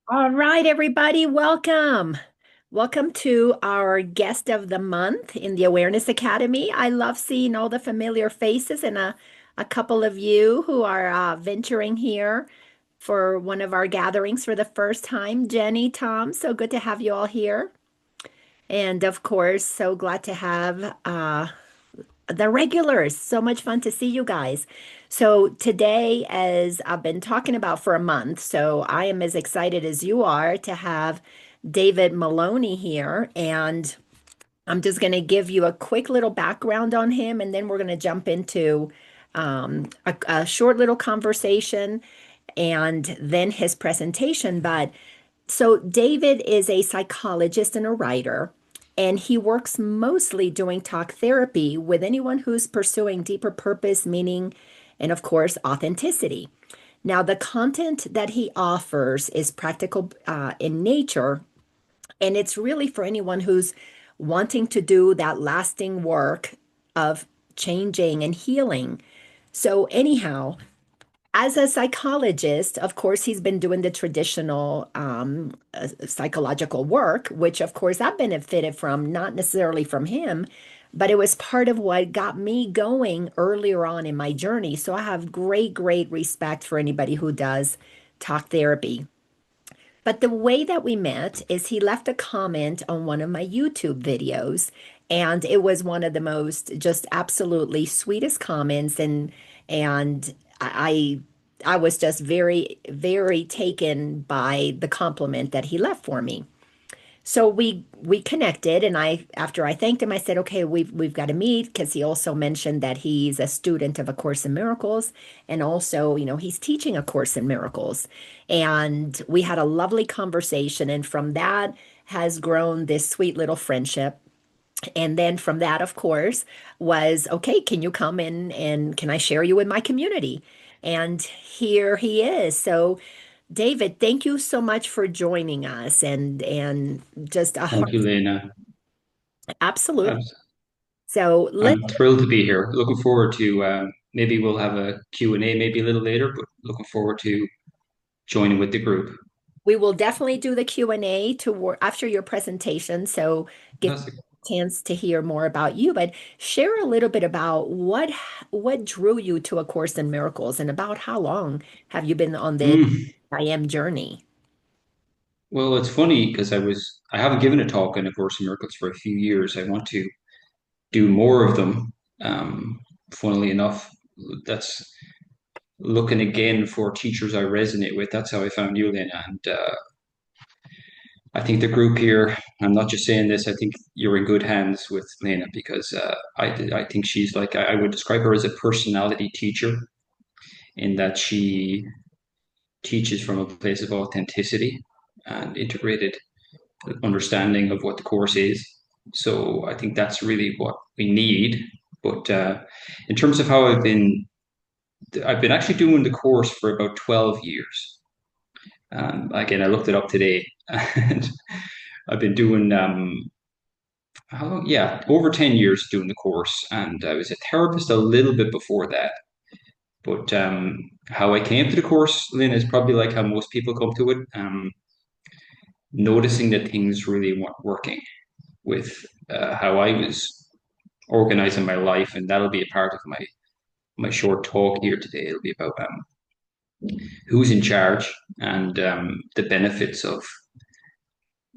All right, everybody, welcome. Welcome to our guest of the month in the Awareness Academy. I love seeing all the familiar faces and a couple of you who are venturing here for one of our gatherings for the first time. Jenny, Tom, so good to have you all here. And of course, so glad to have the regulars. So much fun to see you guys. So today, as I've been talking about for a month, so I am as excited as you are to have David Maloney here. And I'm just going to give you a quick little background on him, and then we're going to jump into a short little conversation and then his presentation. But so, David is a psychologist and a writer, and he works mostly doing talk therapy with anyone who's pursuing deeper purpose, meaning, and of course, authenticity. Now, the content that he offers is practical in nature, and it's really for anyone who's wanting to do that lasting work of changing and healing. So, anyhow, as a psychologist, of course, he's been doing the traditional psychological work, which, of course, I benefited from, not necessarily from him, but it was part of what got me going earlier on in my journey. So I have great, great respect for anybody who does talk therapy. But the way that we met is he left a comment on one of my YouTube videos, and it was one of the most just absolutely sweetest comments, and I was just very, very taken by the compliment that he left for me. So we connected, and I after I thanked him, I said, okay, we've got to meet because he also mentioned that he's a student of A Course in Miracles, and also, he's teaching A Course in Miracles. And we had a lovely conversation, and from that has grown this sweet little friendship. And then from that, of course, was okay, can you come in and can I share you with my community? And here he is. So David, thank you so much for joining us and just a Thank heart you, Lena. absolute. I'm, So let's I'm thrilled to be here. Looking forward to maybe we'll have a Q&A maybe a little later, but looking forward to joining with the group. we will definitely do the Q&A after your presentation. So give Fantastic. a chance to hear more about you, but share a little bit about what drew you to A Course in Miracles and about how long have you been on this Mm. IM journey? Well, it's funny because I haven't given a talk on A Course in Miracles for a few years. I want to do more of them. Funnily enough, that's looking again for teachers I resonate with. That's how I found you, Lena, and I think the group here, I'm not just saying this, I think you're in good hands with Lena because I think she's like, I would describe her as a personality teacher in that she teaches from a place of authenticity and integrated understanding of what the course is. So I think that's really what we need. But in terms of how I've been actually doing the course for about 12 years. Again, I looked it up today and I've been doing how long? Yeah, over 10 years doing the course. And I was a therapist a little bit before that. But how I came to the course, Lynn, is probably like how most people come to it, noticing that things really weren't working with how I was organizing my life. And that'll be a part of my short talk here today. It'll be about who's in charge and the benefits of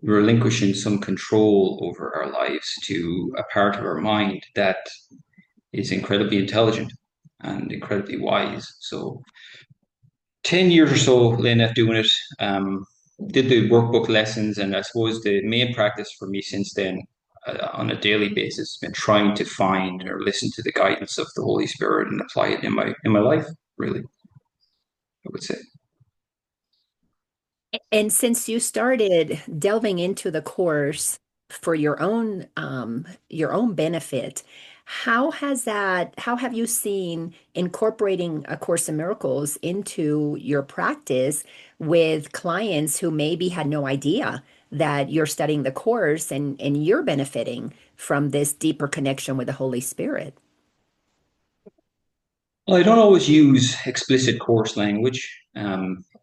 relinquishing some control over our lives to a part of our mind that is incredibly intelligent and incredibly wise. So 10 years or so, Lynette, doing it. Did the workbook lessons, and I suppose the main practice for me since then, on a daily basis, has been trying to find or listen to the guidance of the Holy Spirit and apply it in my life. Really, I would say. And since you started delving into the course for your own benefit, how have you seen incorporating A Course in Miracles into your practice with clients who maybe had no idea that you're studying the course and you're benefiting from this deeper connection with the Holy Spirit? Well, I don't always use explicit course language.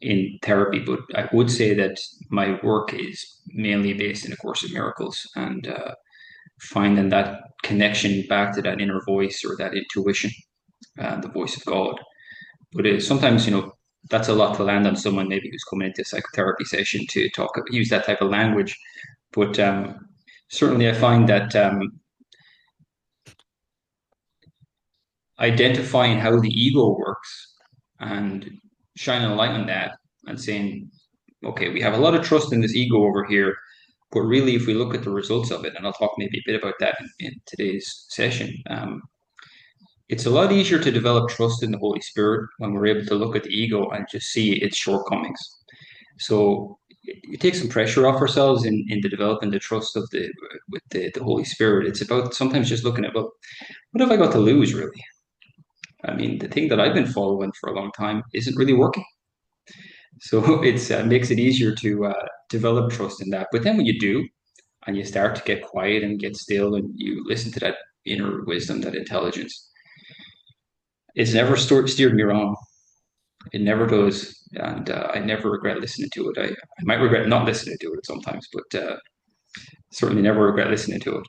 in therapy, but I would say that my work is mainly based in A Course in Miracles and finding that connection back to that inner voice or that intuition, the voice of God. But sometimes, that's a lot to land on someone maybe who's coming into a psychotherapy session to use that type of language. But certainly, I find that identifying how the ego works and shining a light on that and saying, okay, we have a lot of trust in this ego over here, but really, if we look at the results of it, and I'll talk maybe a bit about that in today's session, it's a lot easier to develop trust in the Holy Spirit when we're able to look at the ego and just see its shortcomings. So it takes some pressure off ourselves in the developing the trust of the Holy Spirit. It's about sometimes just looking at, well, what have I got to lose really? I mean, the thing that I've been following for a long time isn't really working. So it's makes it easier to develop trust in that. But then when you do, and you start to get quiet and get still, and you listen to that inner wisdom, that intelligence, it's never steered me wrong. It never does, and I never regret listening to it. I might regret not listening to it sometimes, but certainly never regret listening to it.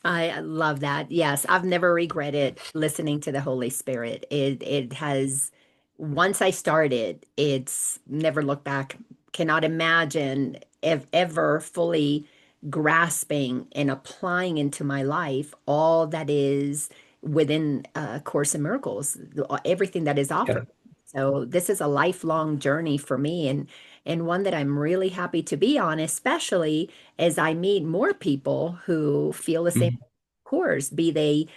I love that. Yes, I've never regretted listening to the Holy Spirit. It has once I started, it's never looked back. Cannot imagine if ever fully grasping and applying into my life all that is within Course in Miracles, everything that is Yeah. offered. So this is a lifelong journey for me and one that I'm really happy to be on, especially as I meet more people who feel the same Mhm. course, be they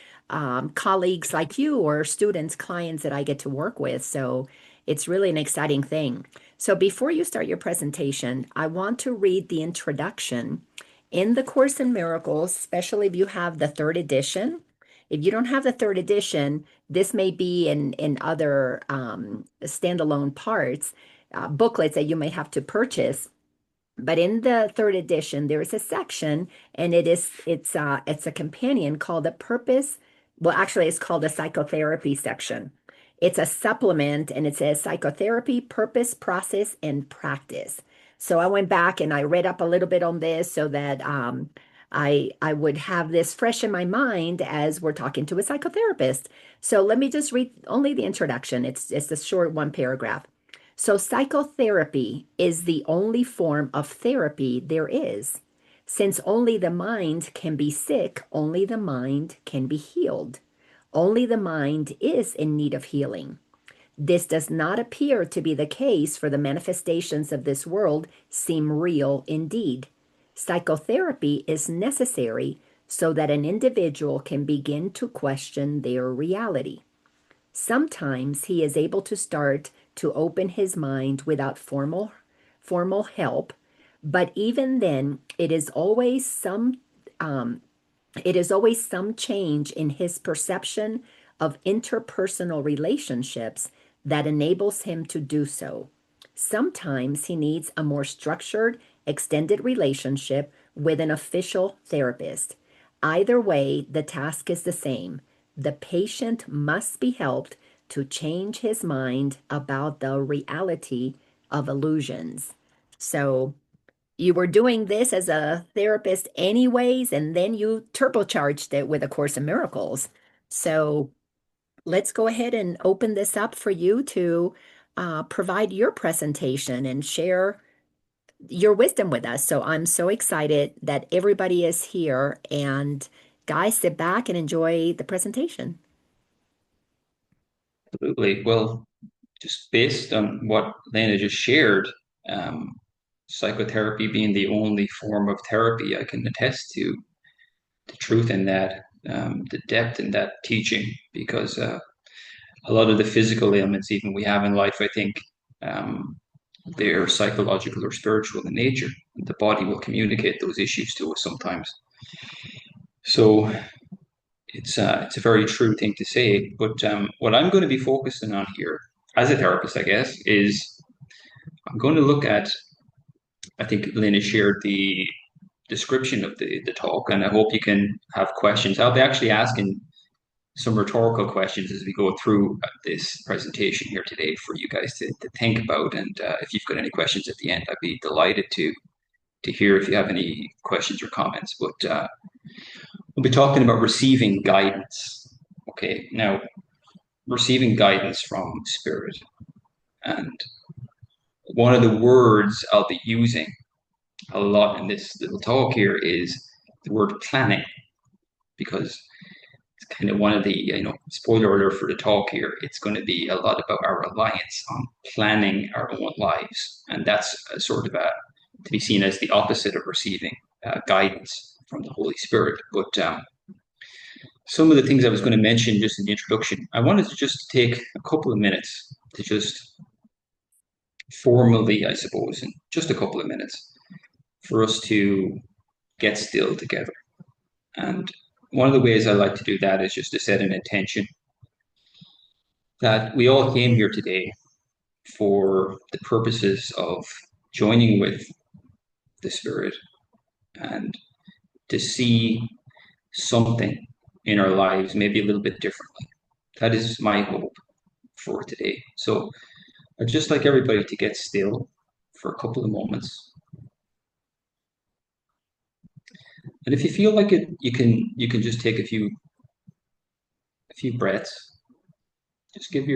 colleagues like you or students, clients that I get to work with. So it's really an exciting thing. So before you start your presentation, I want to read the introduction in the Course in Miracles, especially if you have the third edition. If you don't have the third edition, this may be in other standalone parts, booklets that you may have to purchase. But in the third edition, there is a section, and it's a companion called the purpose. Well, actually, it's called the psychotherapy section. It's a supplement, and it says psychotherapy, purpose, process, and practice. So I went back and I read up a little bit on this so that I would have this fresh in my mind as we're talking to a psychotherapist. So let me just read only the introduction. It's a short one paragraph. So, psychotherapy is the only form of therapy there is. Since only the mind can be sick, only the mind can be healed. Only the mind is in need of healing. This does not appear to be the case, for the manifestations of this world seem real indeed. Psychotherapy is necessary so that an individual can begin to question their reality. Sometimes he is able to start to open his mind without formal help, but even then, it is always some change in his perception of interpersonal relationships that enables him to do so. Sometimes he needs a more structured, extended relationship with an official therapist. Either way, the task is the same. The patient must be helped to change his mind about the reality of illusions. So, you were doing this as a therapist anyways, and then you turbocharged it with A Course in Miracles. So let's go ahead and open this up for you to provide your presentation and share your wisdom with us. So I'm so excited that everybody is here. And guys, sit back and enjoy the presentation. Absolutely. Well, just based on what Lena just shared, um, psychotherapy being the only form of therapy, I can attest to the truth in that, the depth in that teaching, because a lot of the physical ailments even we have in life, I think, um, they're psychological or spiritual in nature. The body will communicate those issues to us sometimes. So it's a very true thing to say. But what I'm going to be focusing on here, as a therapist, I guess, is I'm going to look at. I think Lynn shared the description of the talk, and I hope you can have questions. I'll be actually asking some rhetorical questions as we go through this presentation here today for you guys to think about. And if you've got any questions at the end, I'd be delighted to hear if you have any questions or comments. But we'll be talking about receiving guidance. Okay, now receiving guidance from spirit. And one of the words I'll be using a lot in this little talk here is the word planning, because it's kind of one of the, spoiler alert for the talk here, it's going to be a lot about our reliance on planning our own lives. And that's sort of to be seen as the opposite of receiving guidance from the Holy Spirit. But some of the things I was going to mention just in the introduction, I wanted to just take a couple of minutes to just formally, I suppose, in just a couple of minutes, for us to get still together. And one of the ways I like to do that is just to set an intention that we all came here today for the purposes of joining with the Spirit and to see something in our lives maybe a little bit differently. That is my hope for today. So I'd just like everybody to get still for a couple of moments. And if you feel like it, you can just take a few breaths. Just give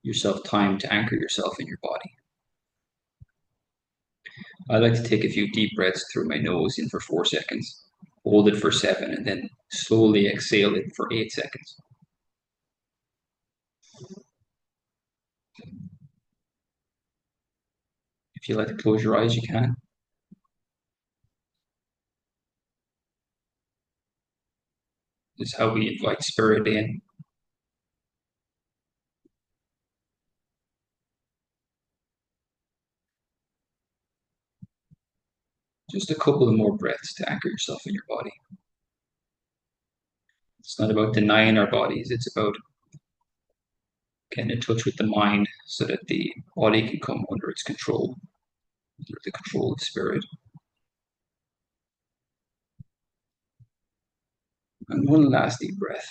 yourself time to anchor yourself in your body. I like to take a few deep breaths through my nose in for 4 seconds, hold it for 7, and then slowly exhale it for 8 seconds. If you like to close your eyes, you can. This is how we invite spirit in. Just a couple of more breaths to anchor yourself in your body. It's not about denying our bodies, it's about getting in touch with the mind so that the body can come under its control, under the control of spirit. And one last deep breath.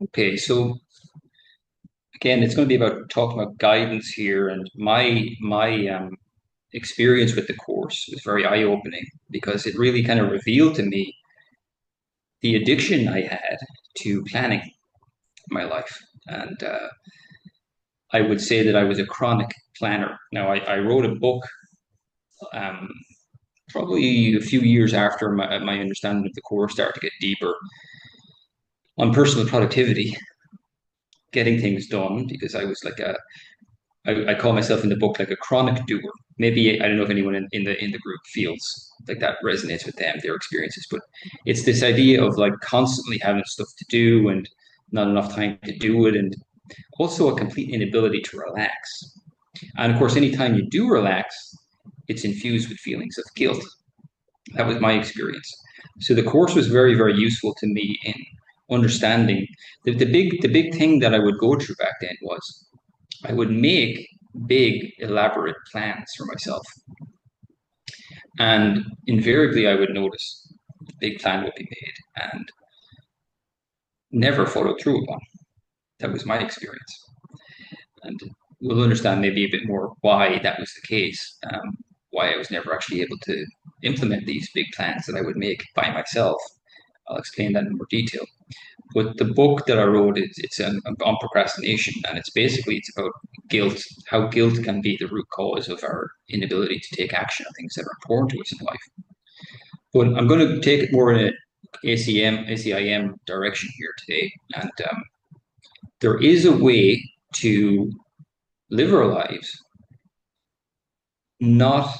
Okay, so again, it's going to be about talking about guidance here, and my experience with the course was very eye-opening because it really kind of revealed to me the addiction I had to planning my life, and I would say that I was a chronic planner. Now, I wrote a book um, probably a few years after my understanding of the course started to get deeper on personal productivity, getting things done, because I was like I call myself in the book like a chronic doer. Maybe I don't know if anyone in the group feels like that resonates with them, their experiences, but it's this idea of like constantly having stuff to do and not enough time to do it, and also a complete inability to relax. And of course, anytime you do relax, it's infused with feelings of guilt. That was my experience. So the course was very, very useful to me in understanding the big thing that I would go through back then was I would make big, elaborate plans for myself. And invariably, I would notice the big plan would be made and never follow through upon. That was my experience. And we'll understand maybe a bit more why that was the case, why I was never actually able to implement these big plans that I would make by myself. I'll explain that in more detail. But the book that I wrote, it's on procrastination, and it's about guilt, how guilt can be the root cause of our inability to take action on things that are important to us in life. But I'm going to take it more in an ACIM direction here today, and there is a way to live our lives not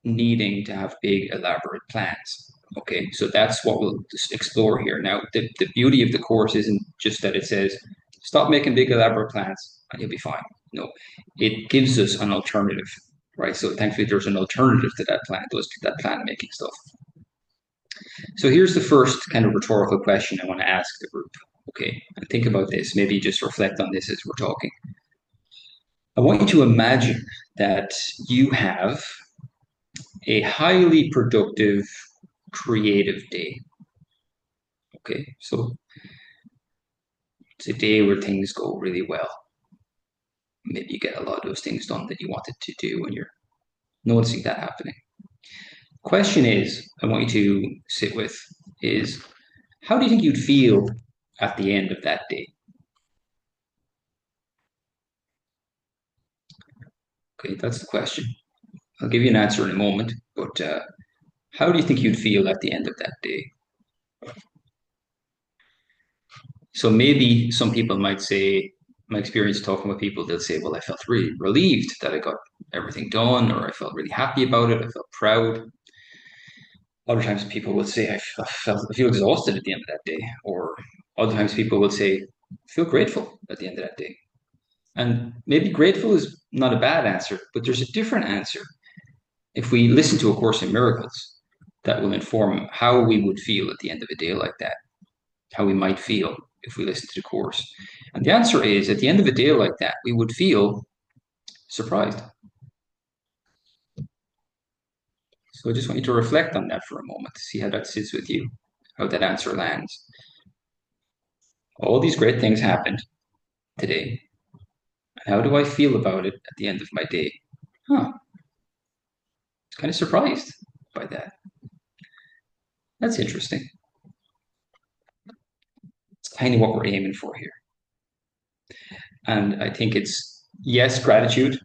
needing to have big, elaborate plans. Okay, so that's what we'll explore here. Now, the beauty of the course isn't just that it says, stop making big, elaborate plans and you'll be fine. No, it gives us an alternative, right? So thankfully, there's an alternative to that plan, that plan making stuff. So here's the first kind of rhetorical question I want to ask the group. Okay, and think about this. Maybe just reflect on this as we're talking. I want you to imagine that you have a highly productive, creative day. Okay, so it's a day where things go really well. Maybe you get a lot of those things done that you wanted to do, and you're noticing that happening. Question is, I want you to sit with is, how do you think you'd feel at the end of that day? Okay, that's the question. I'll give you an answer in a moment, but how do you think you'd feel at the end of that day? So maybe some people might say, my experience talking with people, they'll say, well, I felt really relieved that I got everything done, or I felt really happy about it. I felt proud. Other times people will say, I feel exhausted at the end of that day. Or other times people will say, I feel grateful at the end of that day. And maybe grateful is not a bad answer, but there's a different answer. If we listen to A Course in Miracles, that will inform how we would feel at the end of a day like that, how we might feel if we listen to the Course. And the answer is, at the end of a day like that, we would feel surprised. So I just want you to reflect on that for a moment to see how that sits with you, how that answer lands. All these great things happened today. How do I feel about it at the end of my day? Huh, I was kind of surprised by that. That's interesting. It's kind of what we're aiming for here. And I think it's, yes, gratitude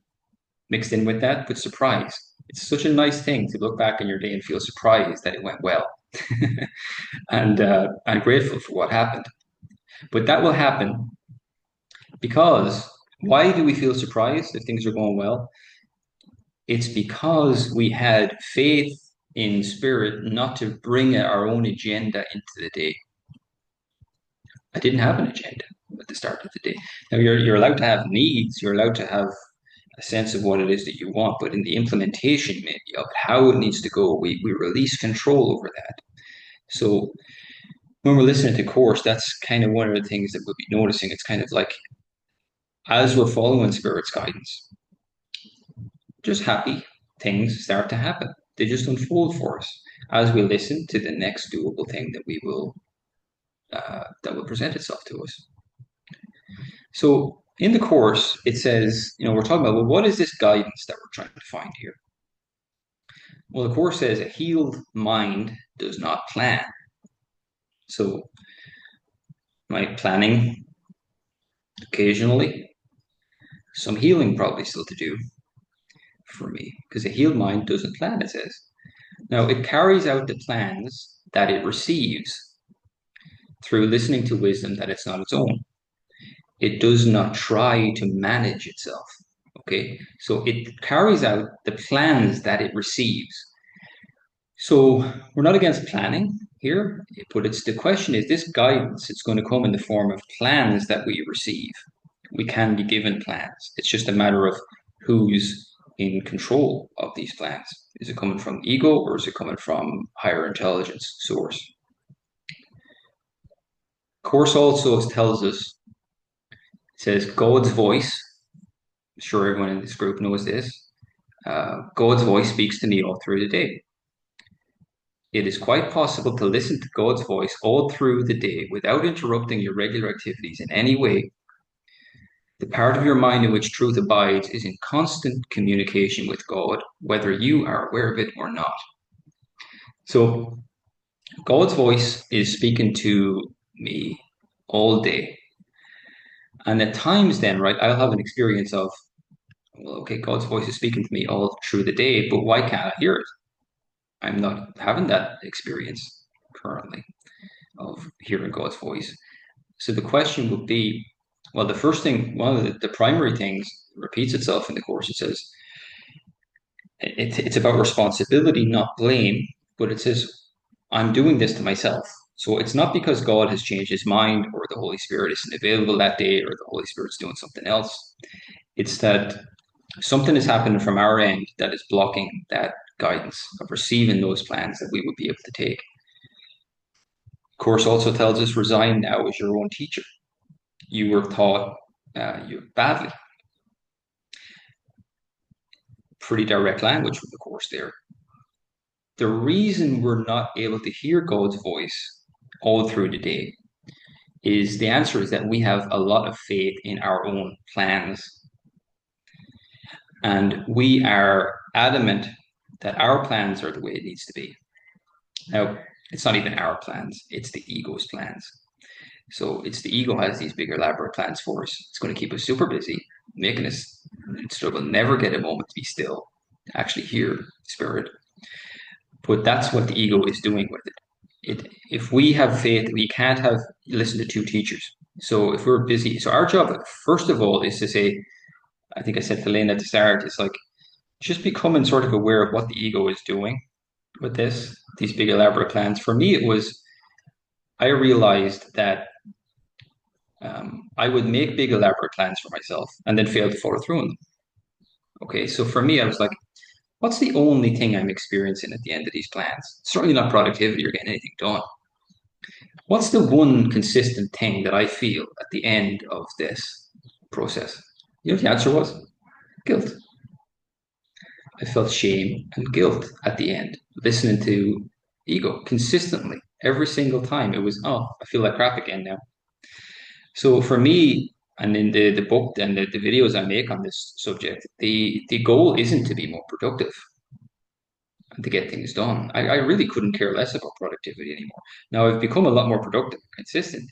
mixed in with that, but surprise. It's such a nice thing to look back on your day and feel surprised that it went well, and grateful for what happened. But that will happen because why do we feel surprised if things are going well? It's because we had faith in spirit not to bring our own agenda into the day. I didn't have an agenda at the start of the day. Now you're allowed to have needs, you're allowed to have a sense of what it is that you want, but in the implementation maybe of how it needs to go, we release control over that. So when we're listening to Course, that's kind of one of the things that we'll be noticing. It's kind of like as we're following Spirit's guidance, just happy things start to happen. They just unfold for us as we listen to the next doable thing that will present itself to us. So in the Course, it says, we're talking about, well, what is this guidance that we're trying to find here? Well, the Course says a healed mind does not plan. So, my planning occasionally, some healing probably still to do for me, because a healed mind doesn't plan, it says. Now, it carries out the plans that it receives through listening to wisdom that it's not its own. It does not try to manage itself. Okay, so it carries out the plans that it receives. So we're not against planning here, but the question is this guidance, it's going to come in the form of plans that we receive. We can be given plans. It's just a matter of who's in control of these plans. Is it coming from ego or is it coming from higher intelligence source? Course also tells us, it says God's voice. I'm sure everyone in this group knows this. God's voice speaks to me all through the day. It is quite possible to listen to God's voice all through the day without interrupting your regular activities in any way. The part of your mind in which truth abides is in constant communication with God, whether you are aware of it or not. So, God's voice is speaking to me all day. And at times, then, right, I'll have an experience of, well, okay, God's voice is speaking to me all through the day, but why can't I hear it? I'm not having that experience currently of hearing God's voice. So the question would be, well, the first thing, one of the primary things repeats itself in the Course. It says it's about responsibility, not blame, but it says I'm doing this to myself. So it's not because God has changed his mind or the Holy Spirit isn't available that day or the Holy Spirit's doing something else. It's that something is happening from our end that is blocking that guidance of receiving those plans that we would be able to take. Course also tells us resign now as your own teacher. You were taught you badly. Pretty direct language from the Course there. the reason we're not able to hear God's voice all through the day is the answer is that we have a lot of faith in our own plans. And we are adamant that our plans are the way it needs to be. Now, it's not even our plans, it's the ego's plans. So it's the ego has these big elaborate plans for us. It's going to keep us super busy, making us so we'll never get a moment to be still, to actually hear spirit. But that's what the ego is doing with it. If we have faith, we can't have listen to two teachers. So if we're busy, so our job, first of all, is to say, I think I said to Lane at the start, it's like just becoming sort of aware of what the ego is doing with these big elaborate plans. For me, it was I realized that I would make big elaborate plans for myself and then fail to follow through on them. Okay, so for me, I was like, what's the only thing I'm experiencing at the end of these plans? Certainly not productivity or getting anything done. What's the one consistent thing that I feel at the end of this process? You know what the answer was? Guilt. I felt shame and guilt at the end, listening to ego consistently. Every single time it was, oh, I feel like crap again now. So for me, and in the book and the videos I make on this subject, the goal isn't to be more productive and to get things done. I really couldn't care less about productivity anymore. Now I've become a lot more productive, consistent,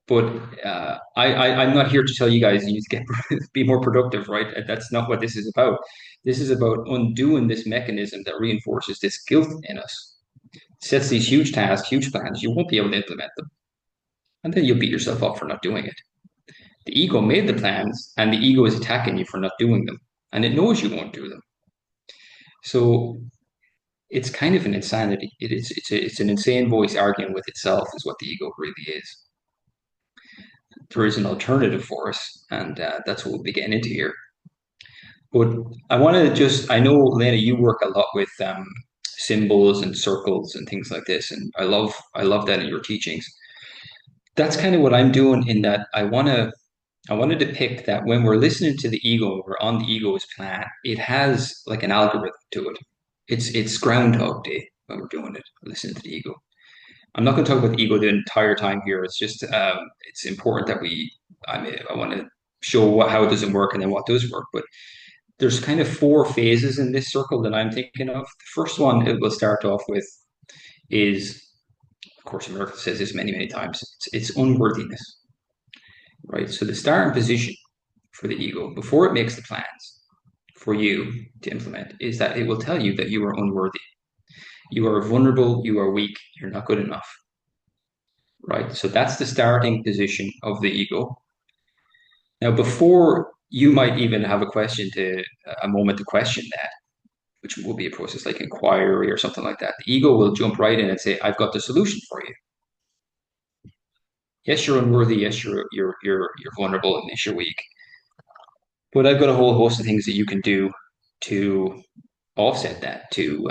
but I'm not here to tell you guys you need to get be more productive, right? That's not what this is about. This is about undoing this mechanism that reinforces this guilt in us, sets these huge tasks, huge plans. You won't be able to implement them, and then you'll beat yourself up for not doing it. The ego made the plans, and the ego is attacking you for not doing them, and it knows you won't do them. So it's kind of an insanity. It's an insane voice arguing with itself, is what the ego really is. There is an alternative for us, and that's what we'll be getting into here. But I want to I know, Lena, you work a lot with symbols and circles and things like this, and I love that in your teachings. That's kind of what I'm doing in that I want to depict that when we're listening to the ego, we're on the ego's plan, it has like an algorithm to it. It's Groundhog Day when we're doing it, listening to the ego. I'm not going to talk about the ego the entire time here. It's just it's important that I want to show how it doesn't work and then what does work. But there's kind of four phases in this circle that I'm thinking of. The first one it will start off with is, of course, Miracles says this many, many times. It's unworthiness, right? So the starting position for the ego before it makes the plans for you to implement is that it will tell you that you are unworthy. You are vulnerable, you are weak, you're not good enough, right? So that's the starting position of the ego. Now, before you might even have a moment to question that, which will be a process like inquiry or something like that, the ego will jump right in and say, I've got the solution for you. Yes, you're unworthy. Yes, you're vulnerable, and yes, you're weak. But I've got a whole host of things that you can do to offset that, to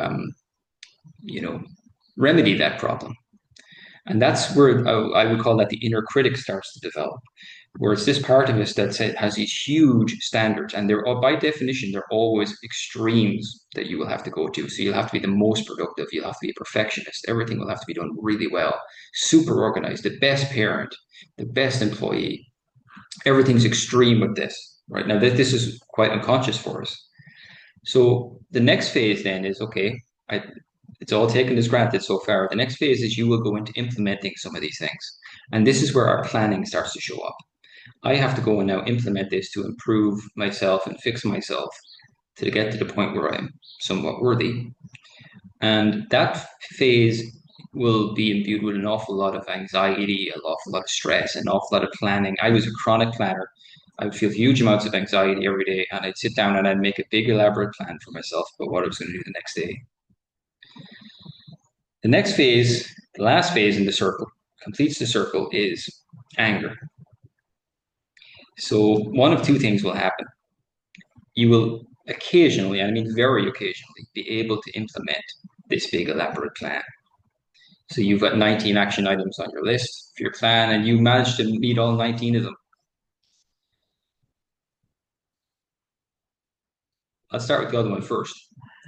you know, remedy that problem. And that's where I would call that the inner critic starts to develop, where it's this part of us that has these huge standards, and they're by definition they're always extremes that you will have to go to. So you'll have to be the most productive, you'll have to be a perfectionist, everything will have to be done really well, super organized, the best parent, the best employee. Everything's extreme with this, right? Now this is quite unconscious for us. So the next phase then is okay. It's all taken as granted so far. The next phase is you will go into implementing some of these things. And this is where our planning starts to show up. I have to go and now implement this to improve myself and fix myself to get to the point where I'm somewhat worthy. And that phase will be imbued with an awful lot of anxiety, an awful lot of stress, an awful lot of planning. I was a chronic planner. I would feel huge amounts of anxiety every day, and I'd sit down and I'd make a big elaborate plan for myself about what I was going to do the next day. The next phase, the last phase in the circle, completes the circle, is anger. So one of two things will happen. You will occasionally, and I mean very occasionally, be able to implement this big elaborate plan. So you've got 19 action items on your list for your plan, and you managed to meet all 19 of them. Let's start with the other one first.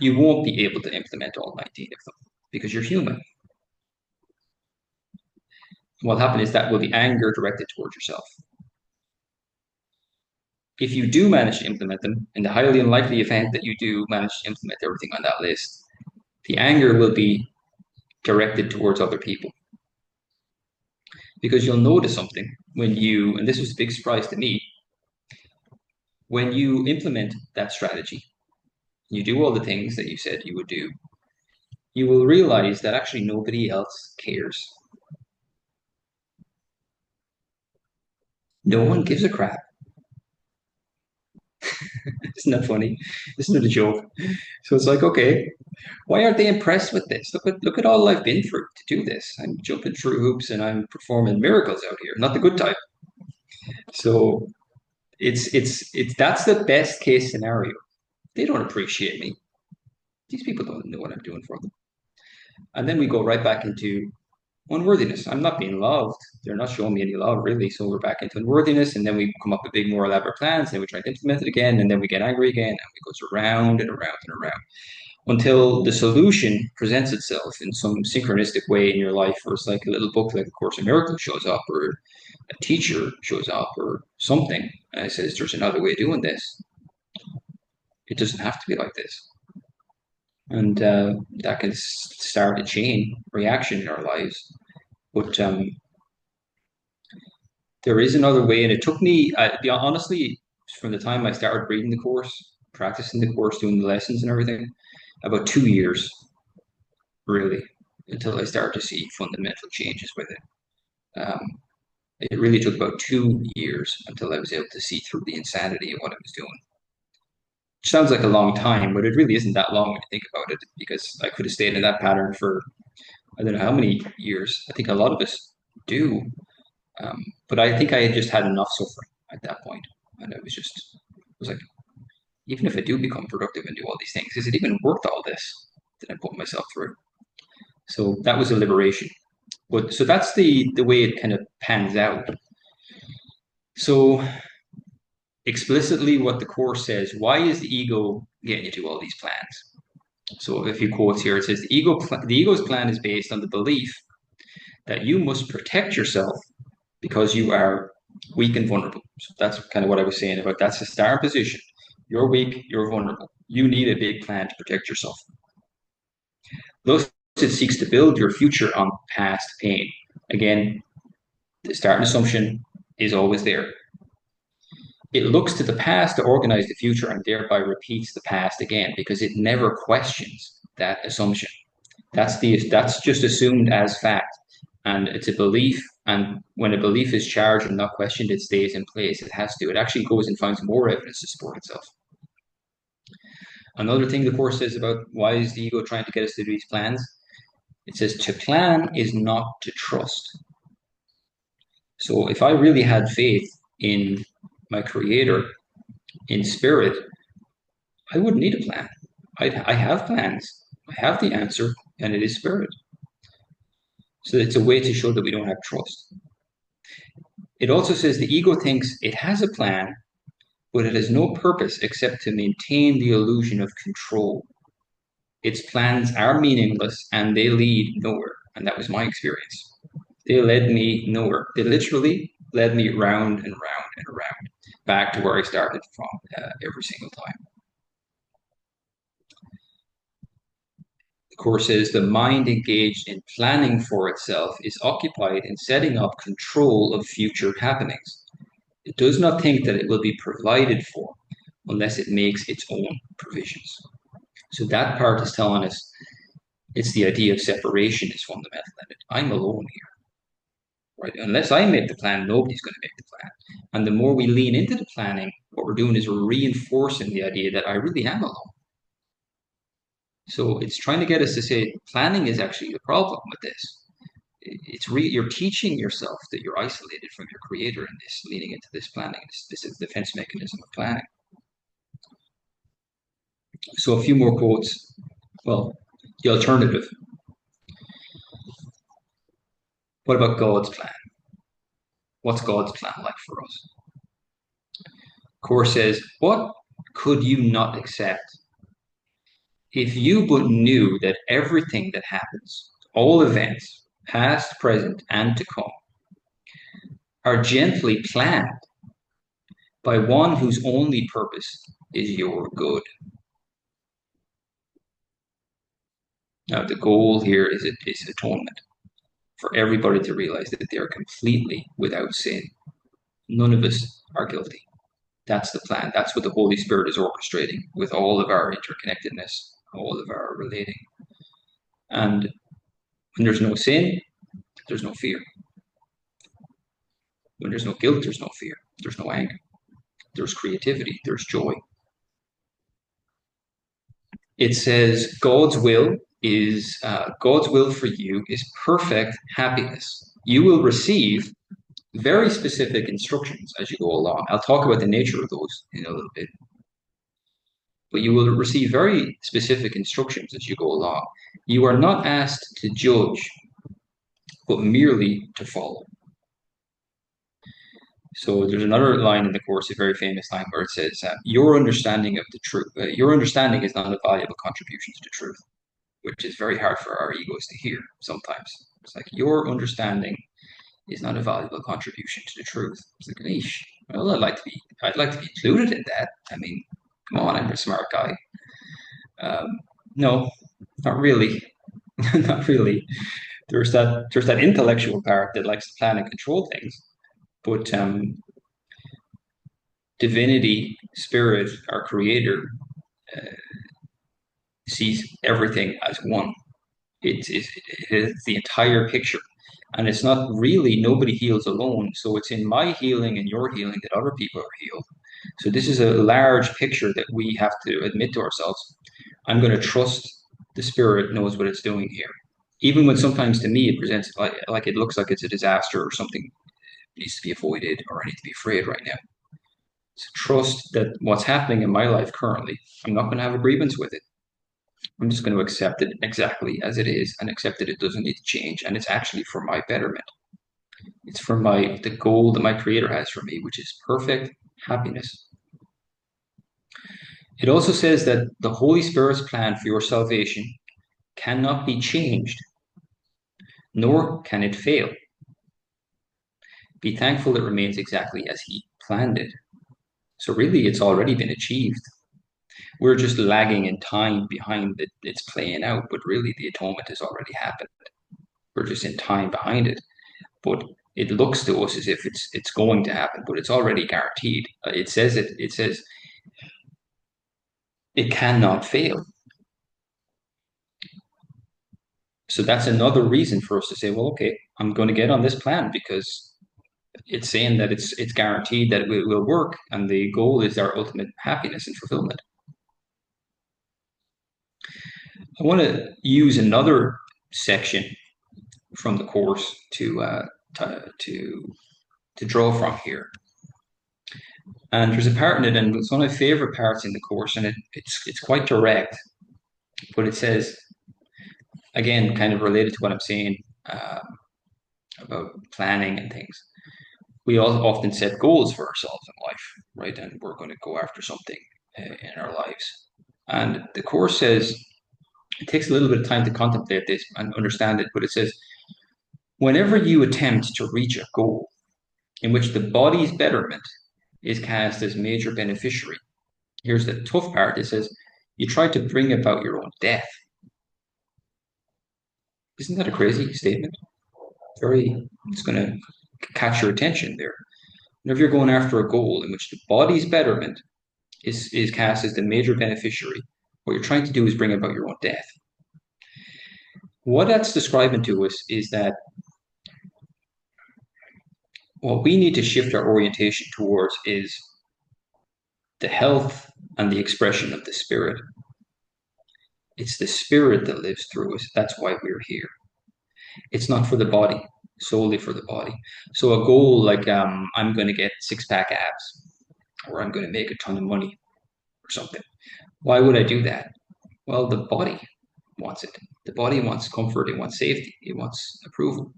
you won't be able to implement all 19 of them because you're human. What'll happen is that will be anger directed towards yourself. If you do manage to implement them, in the highly unlikely event that you do manage to implement everything on that list, the anger will be directed towards other people. Because you'll notice something when you, and this was a big surprise to me, when you implement that strategy, you do all the things that you said you would do, you will realize that actually nobody else cares. No one gives a crap. Isn't that funny? Isn't it a joke? So it's like, okay, why aren't they impressed with this? Look at all I've been through to do this. I'm jumping through hoops and I'm performing miracles out here, not the good type. So it's that's the best case scenario. They don't appreciate me. These people don't know what I'm doing for them. And then we go right back into unworthiness. I'm not being loved. They're not showing me any love, really. So we're back into unworthiness, and then we come up with big, more elaborate plans, and we try to implement it again, and then we get angry again, and it goes around and around and around until the solution presents itself in some synchronistic way in your life, or it's like a little book like A Course in Miracles shows up, or a teacher shows up, or something, and it says, there's another way of doing this. It doesn't have to be like this. And that can start a chain reaction in our lives. But there is another way, and it took me, honestly, from the time I started reading the course, practicing the course, doing the lessons and everything, about 2 years, really, until I started to see fundamental changes with it. It really took about 2 years until I was able to see through the insanity of what I was doing. Which sounds like a long time, but it really isn't that long when you think about it, because I could have stayed in that pattern for I don't know how many years. I think a lot of us do. But I think I had just had enough suffering at that point. And I was like, even if I do become productive and do all these things, is it even worth all this that I put myself through? So that was a liberation. But so that's the way it kind of pans out. So explicitly what the course says, why is the ego getting you to all these plans? So a few quotes here. It says the ego's plan is based on the belief that you must protect yourself because you are weak and vulnerable. So that's kind of what I was saying about that's the starting position. You're weak, you're vulnerable. You need a big plan to protect yourself. Thus, it seeks to build your future on past pain. Again, the starting assumption is always there. It looks to the past to organize the future and thereby repeats the past again because it never questions that assumption. That's just assumed as fact, and it's a belief. And when a belief is charged and not questioned, it stays in place. It has to. It actually goes and finds more evidence to support itself. Another thing the course says about why is the ego trying to get us to do these plans? It says to plan is not to trust. So if I really had faith in my creator, in spirit, I wouldn't need a plan. I have plans. I have the answer, and it is spirit. So it's a way to show that we don't have trust. It also says the ego thinks it has a plan, but it has no purpose except to maintain the illusion of control. Its plans are meaningless and they lead nowhere. And that was my experience. They led me nowhere. They literally led me round and round and around, back to where I started from every single time. The course says the mind engaged in planning for itself is occupied in setting up control of future happenings. It does not think that it will be provided for unless it makes its own provisions. So that part is telling us it's the idea of separation is fundamental in it. I'm alone here, right? Unless I make the plan, nobody's going to make the plan. And the more we lean into the planning, what we're doing is we're reinforcing the idea that I really am alone. So it's trying to get us to say planning is actually the problem with this. You're teaching yourself that you're isolated from your creator in this, leaning into this planning. This is the defense mechanism of planning. So a few more quotes. Well, the alternative. What about God's plan? What's God's plan like for us? Course says, what could you not accept If you but knew that everything that happens, all events, past, present, and to come, are gently planned by one whose only purpose is your good. Now, the goal here is atonement for everybody to realize that they are completely without sin. None of us are guilty. That's the plan. That's what the Holy Spirit is orchestrating with all of our interconnectedness, all of our relating. And when there's no sin, there's no fear. When there's no guilt, there's no fear. There's no anger. There's creativity. There's joy. It says God's will for you is perfect happiness. You will receive very specific instructions as you go along. I'll talk about the nature of those in a little bit. But you will receive very specific instructions as you go along. You are not asked to judge, but merely to follow. So there's another line in the course, a very famous line, where it says, "Your understanding of the truth, your understanding is not a valuable contribution to the truth," which is very hard for our egos to hear sometimes. It's like your understanding is not a valuable contribution to the truth. It's like, Eesh, well, I'd like to be included in that. I mean, come on, I'm a smart guy. No, not really, not really. There's that intellectual part that likes to plan and control things, but divinity, spirit, our creator, sees everything as one. It's the entire picture. And it's not really, nobody heals alone. So it's in my healing and your healing that other people are healed. So this is a large picture that we have to admit to ourselves. I'm going to trust the spirit knows what it's doing here. Even when sometimes to me it presents like it looks like it's a disaster or something needs to be avoided or I need to be afraid right now. So trust that what's happening in my life currently, I'm not going to have a grievance with it. I'm just going to accept it exactly as it is and accept that it doesn't need to change. And it's actually for my betterment. It's for the goal that my creator has for me, which is perfect happiness. It also says that the Holy Spirit's plan for your salvation cannot be changed, nor can it fail. Be thankful it remains exactly as he planned it. So really, it's already been achieved. We're just lagging in time behind it. It's playing out, but really the atonement has already happened. We're just in time behind it. But it looks to us as if it's going to happen, but it's already guaranteed. It says it cannot fail. So that's another reason for us to say, well, okay, I'm going to get on this plan because it's saying that it's guaranteed that it will work, and the goal is our ultimate happiness and fulfillment. I want to use another section from the course to draw from here. And there's a part in it, and it's one of my favorite parts in the course, and it's quite direct, but it says, again, kind of related to what I'm saying about planning and things. We all often set goals for ourselves in life, right? And we're going to go after something in our lives. And the course says it takes a little bit of time to contemplate this and understand it, but it says whenever you attempt to reach a goal in which the body's betterment is cast as major beneficiary, here's the tough part. It says you try to bring about your own death. Isn't that a crazy statement? It's going to catch your attention there. Whenever you're going after a goal in which the body's betterment is cast as the major beneficiary, what you're trying to do is bring about your own death. What that's describing to us is that what we need to shift our orientation towards is the health and the expression of the spirit. It's the spirit that lives through us. That's why we're here. It's not for the body, solely for the body. So a goal like I'm going to get six-pack abs, or I'm going to make a ton of money, or something. Why would I do that? Well, the body wants it. The body wants comfort. It wants safety. It wants approval.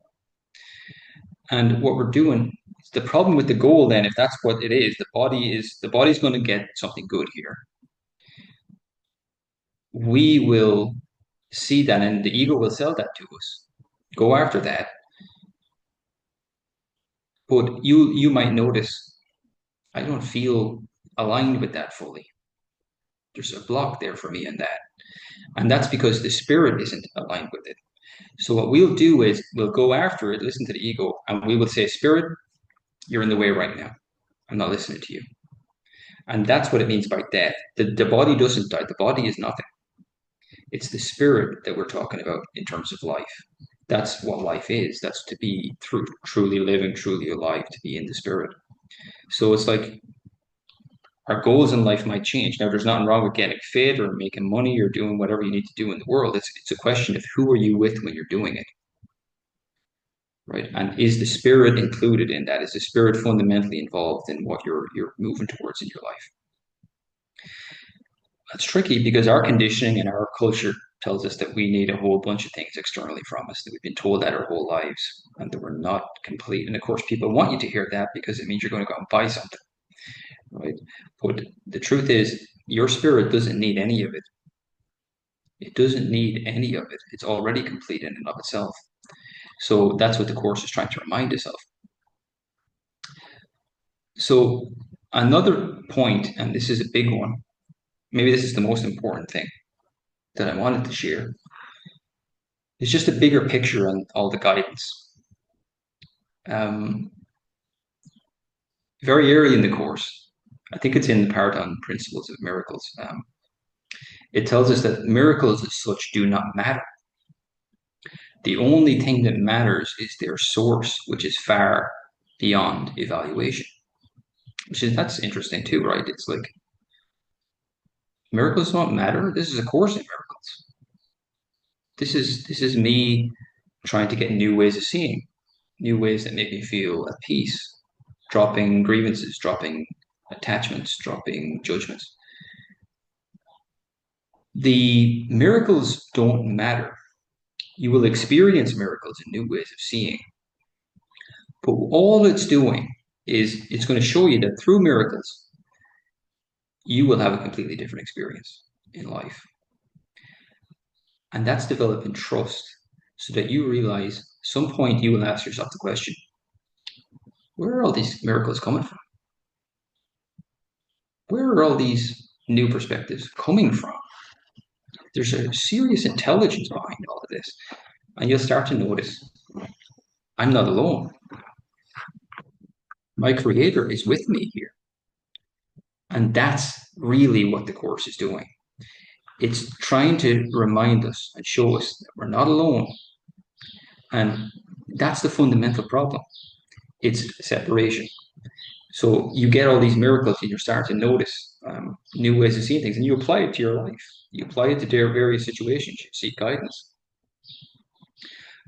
And what we're doing, the problem with the goal then, if that's what it is, the body's going to get something good here. we will see that and the ego will sell that to us. Go after that. But you might notice I don't feel aligned with that fully. There's a block there for me in that. And that's because the spirit isn't aligned with it. So what we'll do is we'll go after it, listen to the ego, and we will say, Spirit, you're in the way right now. I'm not listening to you. And that's what it means by death. The body doesn't die. The body is nothing. It's the spirit that we're talking about in terms of life. That's what life is. That's to be truly living, truly alive, to be in the spirit. So it's like our goals in life might change. Now, there's nothing wrong with getting fit or making money or doing whatever you need to do in the world. It's a question of who are you with when you're doing it, right? And is the spirit included in that? Is the spirit fundamentally involved in what you're moving towards in your life? That's tricky because our conditioning and our culture tells us that we need a whole bunch of things externally from us, that we've been told that our whole lives and that we're not complete. And of course, people want you to hear that because it means you're going to go and buy something, right? But the truth is, your spirit doesn't need any of it. It doesn't need any of it. It's already complete in and of itself. So that's what the course is trying to remind us of. So another point, and this is a big one, maybe this is the most important thing that I wanted to share, is just a bigger picture on all the guidance. Um, very early in the course, I think it's in the Paradigm Principles of Miracles, it tells us that miracles as such do not matter. The only thing that matters is their source, which is far beyond evaluation. That's interesting too, right? It's like miracles don't matter. This is a course in miracles. This is me trying to get new ways of seeing, new ways that make me feel at peace, dropping grievances, dropping attachments, dropping judgments. The miracles don't matter. You will experience miracles and new ways of seeing. But all it's doing is it's going to show you that through miracles, you will have a completely different experience in life. And that's developing trust so that you realize some point you will ask yourself the question, where are all these miracles coming from? Where are all these new perspectives coming from? There's a serious intelligence behind all of this. And you'll start to notice I'm not alone. My creator is with me here. And that's really what the course is doing. It's trying to remind us and show us that we're not alone. And that's the fundamental problem. It's separation. So you get all these miracles and you start to notice new ways of seeing things and you apply it to your life. You apply it to their various situations. You seek guidance.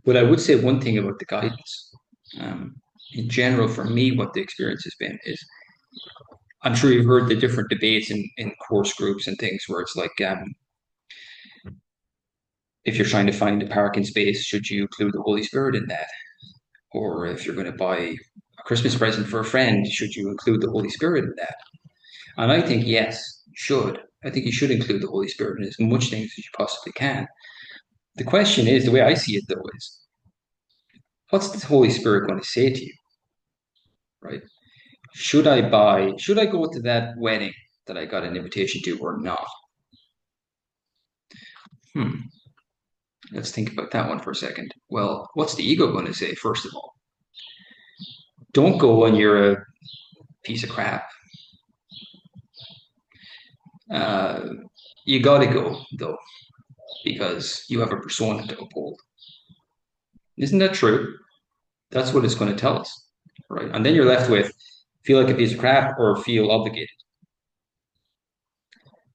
But I would say one thing about the guidance. In general, for me, what the experience has been is I'm sure you've heard the different debates in course groups and things where it's like, if you're trying to find a parking space, should you include the Holy Spirit in that? Or if you're going to buy a Christmas present for a friend, should you include the Holy Spirit in that? And I think, yes, you should. I think you should include the Holy Spirit in as much things as you possibly can. The question is, the way I see it though, is what's the Holy Spirit going to say to you, right? Should I go to that wedding that I got an invitation to or not? Hmm. Let's think about that one for a second. Well, what's the ego going to say, first of all? Don't go when you're a piece of crap. Uh, you got to go, though, because you have a persona to uphold. Isn't that true? That's what it's going to tell us, right? And then you're left with feel like a piece of crap or feel obligated.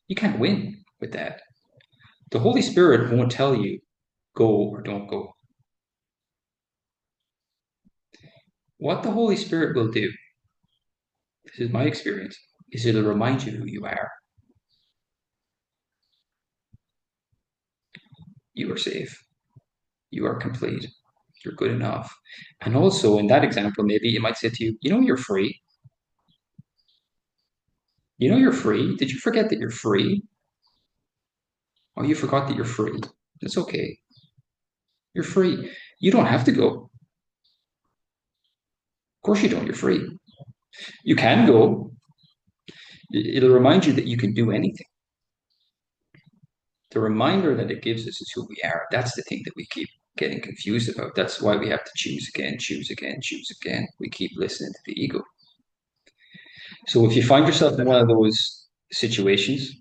You can't win with that. The Holy Spirit won't tell you go or don't go. What the Holy Spirit will do, this is my experience, is it'll remind you who you are. You are safe. You are complete. You're good enough. And also, in that example, maybe it might say to you, you're free. You're free. Did you forget that you're free? Oh, you forgot that you're free. It's okay. You're free. You don't have to go. Of course you don't. You're free. You can go. It'll remind you that you can do anything. The reminder that it gives us is who we are. That's the thing that we keep getting confused about. That's why we have to choose again, choose again, choose again. We keep listening to the ego. So if you find yourself in one of those situations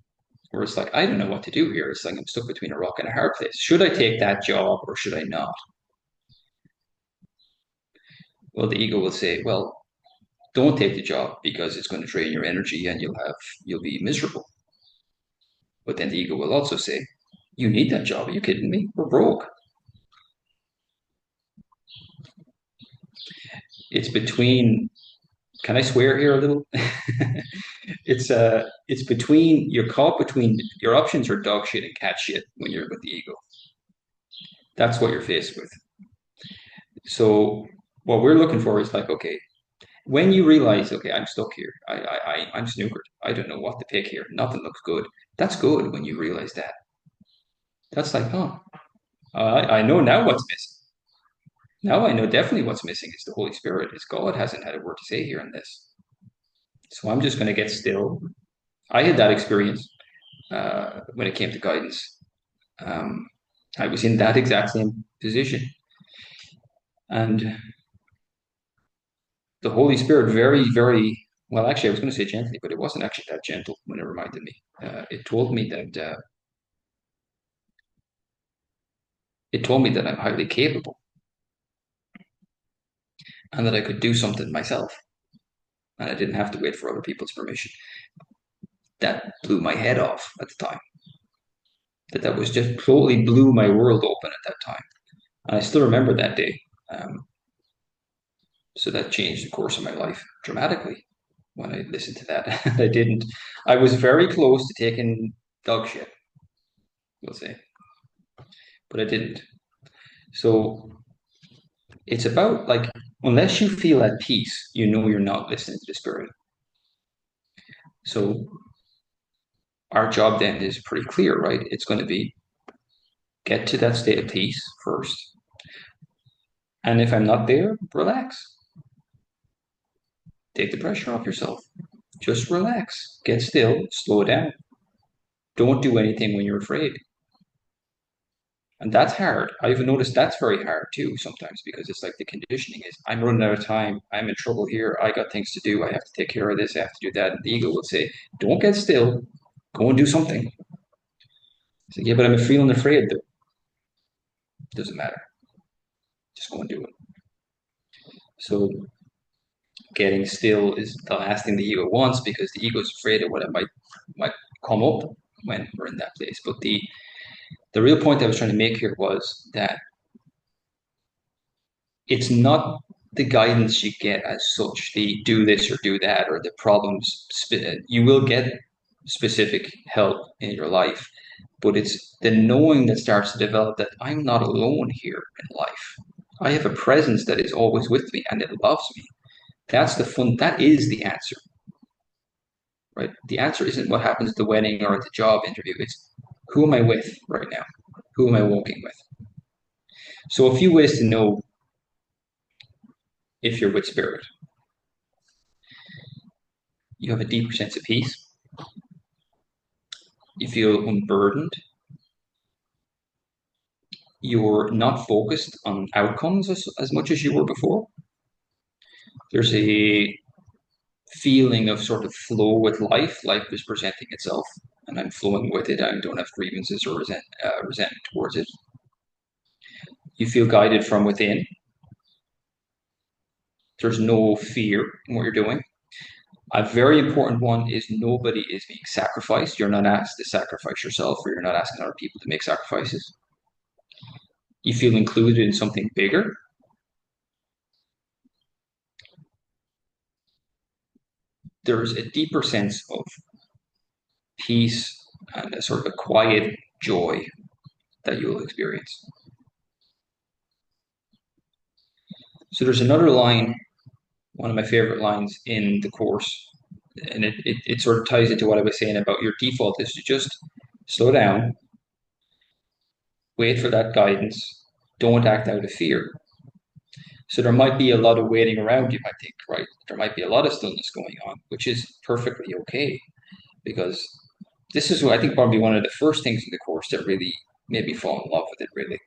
where it's like, I don't know what to do here, it's like I'm stuck between a rock and a hard place. Should I take that job or should I not? Well, the ego will say, well, don't take the job because it's going to drain your energy and you'll be miserable. But then the ego will also say, you need that job. Are you kidding me? We're broke. It's between, can I swear here a little? It's between, you're caught between, your options are dog shit and cat shit when you're with the ego. That's what you're faced with. So what we're looking for is like, okay, when you realize, okay, I'm stuck here. I'm snookered. I don't know what to pick here. Nothing looks good. That's good when you realize that. That's like, huh, I know now what's missing. Now I know definitely what's missing is the Holy Spirit. Is God hasn't had a word to say here in this. So I'm just going to get still. I had that experience when it came to guidance. Um, I was in that exact same position. And the Holy Spirit, very, very well, actually, I was going to say gently, but it wasn't actually that gentle when it reminded me. It told me that I'm highly capable and that I could do something myself, and I didn't have to wait for other people's permission. That blew my head off at the time. That was just totally blew my world open at that time, and I still remember that day. Um, so that changed the course of my life dramatically when I listened to that. I didn't. I was very close to taking dog shit, we'll say, but I didn't. So it's about like, unless you feel at peace, you know you're not listening to the spirit. So our job then is pretty clear, right? It's going to be get to that state of peace first. And if I'm not there, relax. Take the pressure off yourself. Just relax. Get still. Slow down. Don't do anything when you're afraid. And that's hard. I've noticed that's very hard too sometimes because it's like the conditioning is I'm running out of time. I'm in trouble here. I got things to do. I have to take care of this. I have to do that. And the ego will say, don't get still. Go and do something. I say, yeah, but I'm feeling afraid though. Doesn't matter. Just go and do it. So getting still is the last thing the ego wants because the ego is afraid of what it might come up when we're in that place. But the real point I was trying to make here was that it's not the guidance you get as such, the do this or do that, or the problems. You will get specific help in your life, but it's the knowing that starts to develop that I'm not alone here in life. I have a presence that is always with me and it loves me. That's the fun. That is the answer, right? The answer isn't what happens at the wedding or at the job interview. It's who am I with right now? Who am I walking with? So a few ways to know if you're with spirit. You have a deeper sense of peace. You feel unburdened. You're not focused on outcomes as much as you were before. There's a feeling of sort of flow with life. Life is presenting itself, and I'm flowing with it. I don't have grievances or resentment towards it. You feel guided from within. There's no fear in what you're doing. A very important one is nobody is being sacrificed. You're not asked to sacrifice yourself, or you're not asking other people to make sacrifices. You feel included in something bigger. There's a deeper sense of peace and a sort of a quiet joy that you will experience. So there's another line, one of my favorite lines in the course, and it sort of ties into what I was saying about your default is to just slow down Wait for that guidance. Don't act out of fear. So there might be a lot of waiting around, you might think, right? There might be a lot of stillness going on, which is perfectly okay because this is what I think probably one of the first things in the course that really made me fall in love with it, really.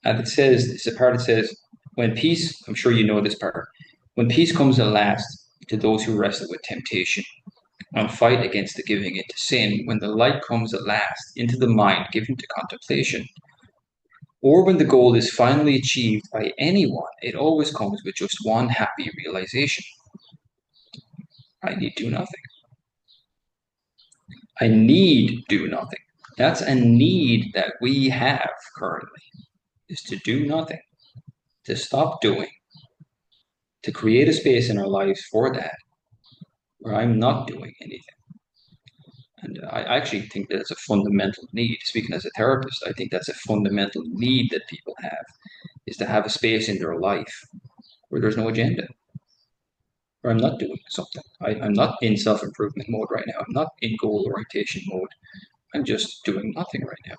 And it says, it's a part that says, when peace, I'm sure you know this part, when peace comes at last to those who wrestle with temptation and fight against the giving into sin, when the light comes at last into the mind given to contemplation, or when the goal is finally achieved by anyone, it always comes with just one happy realization. I need do nothing. I need do nothing. That's a need that we have currently, is to do nothing, to stop doing, to create a space in our lives for that, where I'm not doing anything. And I actually think that it's a fundamental need. Speaking as a therapist, I think that's a fundamental need that people have, is to have a space in their life where there's no agenda, where I'm not doing something. I'm not in self-improvement mode right now. I'm not in goal orientation mode. I'm just doing nothing right now.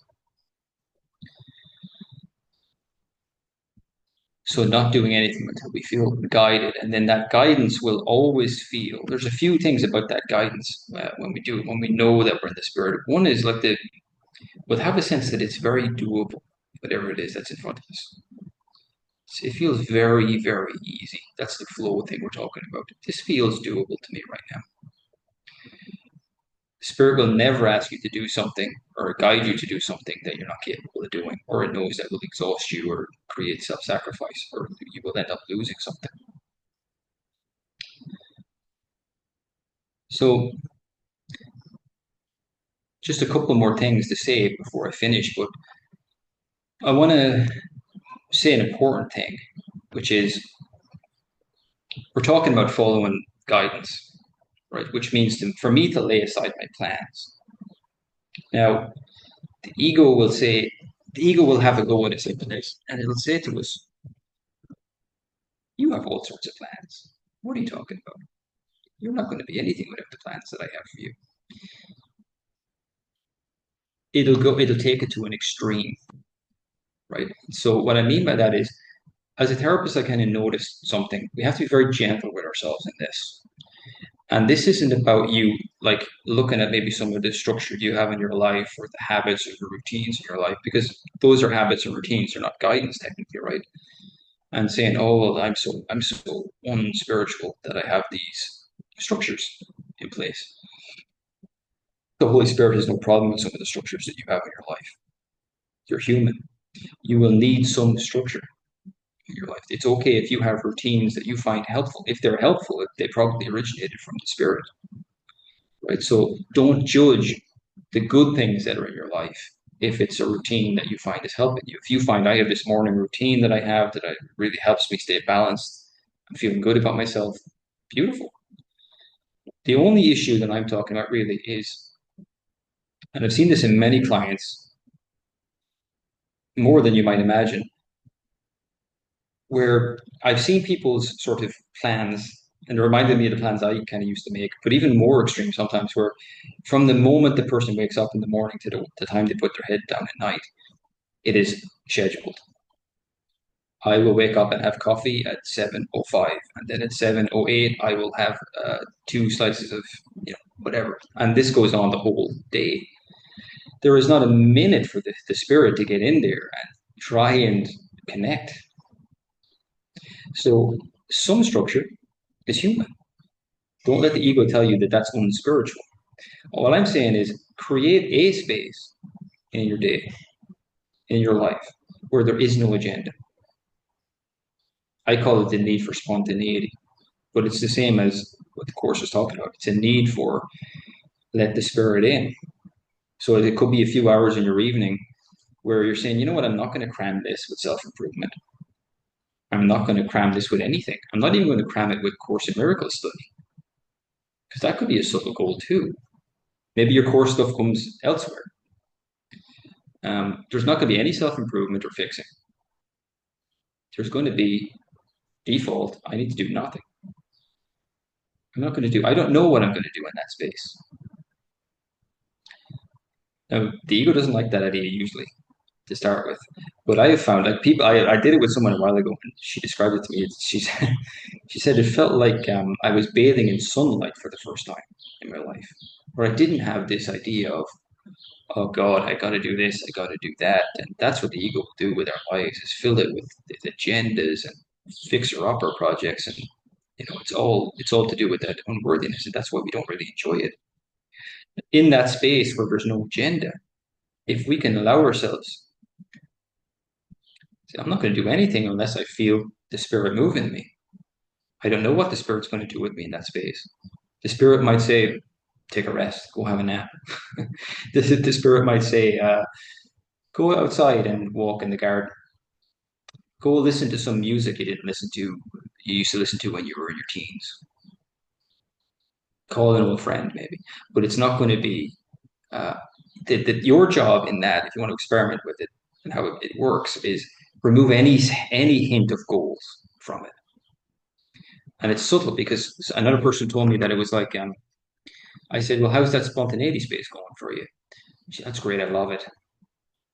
So not doing anything until we feel guided, and then that guidance will always feel. There's a few things about that guidance when we do it, when we know that we're in the spirit. One is like we'll have a sense that it's very doable, whatever it is that's in front of us. It feels very, very easy. That's the flow thing we're talking about. This feels doable to me right now. Spirit will never ask you to do something or guide you to do something that you're not capable of doing, or it knows that will exhaust you or create self-sacrifice, or you will end up losing something. So, just a couple more things to say before I finish, but I want to say an important thing, which is we're talking about following guidance, right? Which means for me to lay aside my plans. Now, the ego will say, the ego will have a go at us like this, and it'll say to us, you have all sorts of plans. What are you talking about? You're not going to be anything without the plans that I have for you. It'll take it to an extreme, right? So what I mean by that is, as a therapist, I kind of noticed something. We have to be very gentle with ourselves in this. And this isn't about you like looking at maybe some of the structure you have in your life or the habits or the routines in your life, because those are habits and routines, they're not guidance technically, right? And saying, oh well, I'm so unspiritual that I have these structures in place. The Holy Spirit has no problem with some of the structures that you have in your life. You're human. You will need some structure in your life. It's okay if you have routines that you find helpful. If they're helpful, they probably originated from the Spirit, right? So don't judge the good things that are in your life if it's a routine that you find is helping you. If you find I have this morning routine that I have that really helps me stay balanced, I'm feeling good about myself, beautiful. The only issue that I'm talking about really is, and I've seen this in many clients more than you might imagine, where I've seen people's sort of plans, and it reminded me of the plans I kind of used to make, but even more extreme sometimes, where from the moment the person wakes up in the morning to the time they put their head down at night, it is scheduled. I will wake up and have coffee at 7:05, and then at 7:08 I will have two slices of whatever, and this goes on the whole day. There is not a minute for the spirit to get in there and try and connect. So some structure is human. Don't let the ego tell you that that's unspiritual. What I'm saying is create a space in your day, in your life, where there is no agenda. I call it the need for spontaneity, but it's the same as what the course is talking about. It's a need for let the spirit in. So it could be a few hours in your evening where you're saying, you know what, I'm not going to cram this with self-improvement. I'm not going to cram this with anything. I'm not even going to cram it with Course in Miracles study, because that could be a subtle goal too. Maybe your core stuff comes elsewhere. There's not going to be any self-improvement or fixing. There's going to be default. I need to do nothing. I'm not going to do, I don't know what I'm going to do in that space. Now, the ego doesn't like that idea usually. to start with. But I have found like people, I did it with someone a while ago, and she described it to me. She said, she said it felt like I was bathing in sunlight for the first time in my life, where I didn't have this idea of, oh God, I got to do this, I got to do that, and that's what the ego will do with our lives: is fill it with agendas and fixer-upper projects, and it's all to do with that unworthiness, and that's why we don't really enjoy it. In that space where there's no agenda, if we can allow ourselves, see, I'm not going to do anything unless I feel the spirit move in me. I don't know what the spirit's going to do with me in that space. The spirit might say, take a rest, go have a nap. The spirit might say, go outside and walk in the garden. Go listen to some music you used to listen to when you were in your teens. Call an old friend, maybe. But it's not going to be uh, your job in that, if you want to experiment with it and how it works, is remove any hint of goals from it. And it's subtle because another person told me that it was like, I said, well, how's that spontaneity space going for you? She said, that's great. I love it.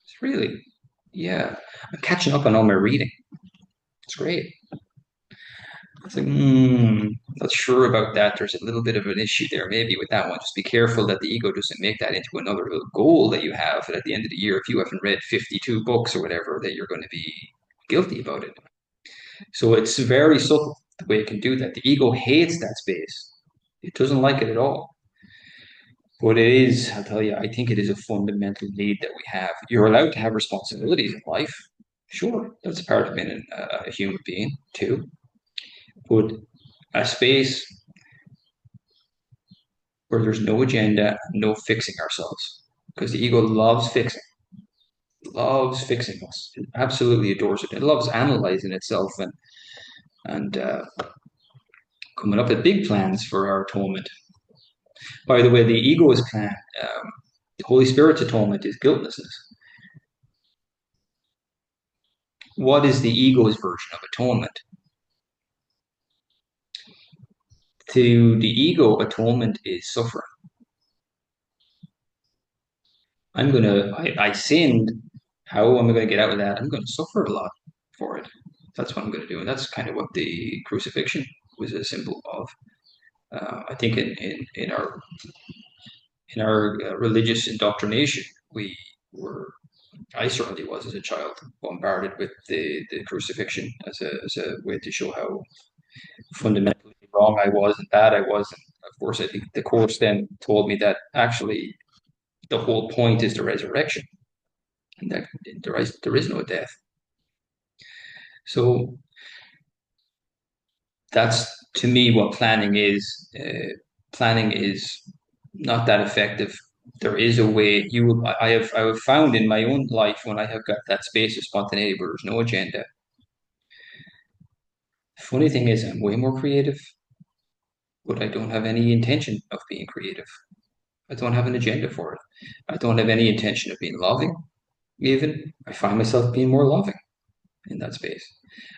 It's really, yeah. I'm catching up on all my reading. It's great. It's like, not sure about that. There's a little bit of an issue there, maybe with that one. Just be careful that the ego doesn't make that into another little goal that you have. That at the end of the year, if you haven't read 52 books or whatever, that you're going to be guilty about it. So it's very subtle the way it can do that. The ego hates that space. It doesn't like it at all. But it is, I'll tell you, I think it is a fundamental need that we have. You're allowed to have responsibilities in life. Sure, that's part of being a human being too. But a space where there's no agenda, no fixing ourselves. Because the ego loves fixing us. It absolutely adores it. It loves analyzing itself and coming up with big plans for our atonement. By the way, the ego's plan, the Holy Spirit's atonement is guiltlessness. What is the ego's version of atonement? To the ego, atonement is suffering. I sinned. How am I going to get out of that? I'm going to suffer a lot for it. That's what I'm going to do. And that's kind of what the crucifixion was a symbol of. I think in our religious indoctrination, we were, I certainly was as a child, bombarded with the crucifixion as a way to show how fundamentally wrong I was and bad I was. And of course, I think the course then told me that actually the whole point is the resurrection, and that there is no death. So that's to me what planning is. Planning is not that effective. There is a way I have found in my own life when I have got that space of spontaneity where there's no agenda. Funny thing is, I'm way more creative, but I don't have any intention of being creative. I don't have an agenda for it. I don't have any intention of being loving. Even I find myself being more loving in that space.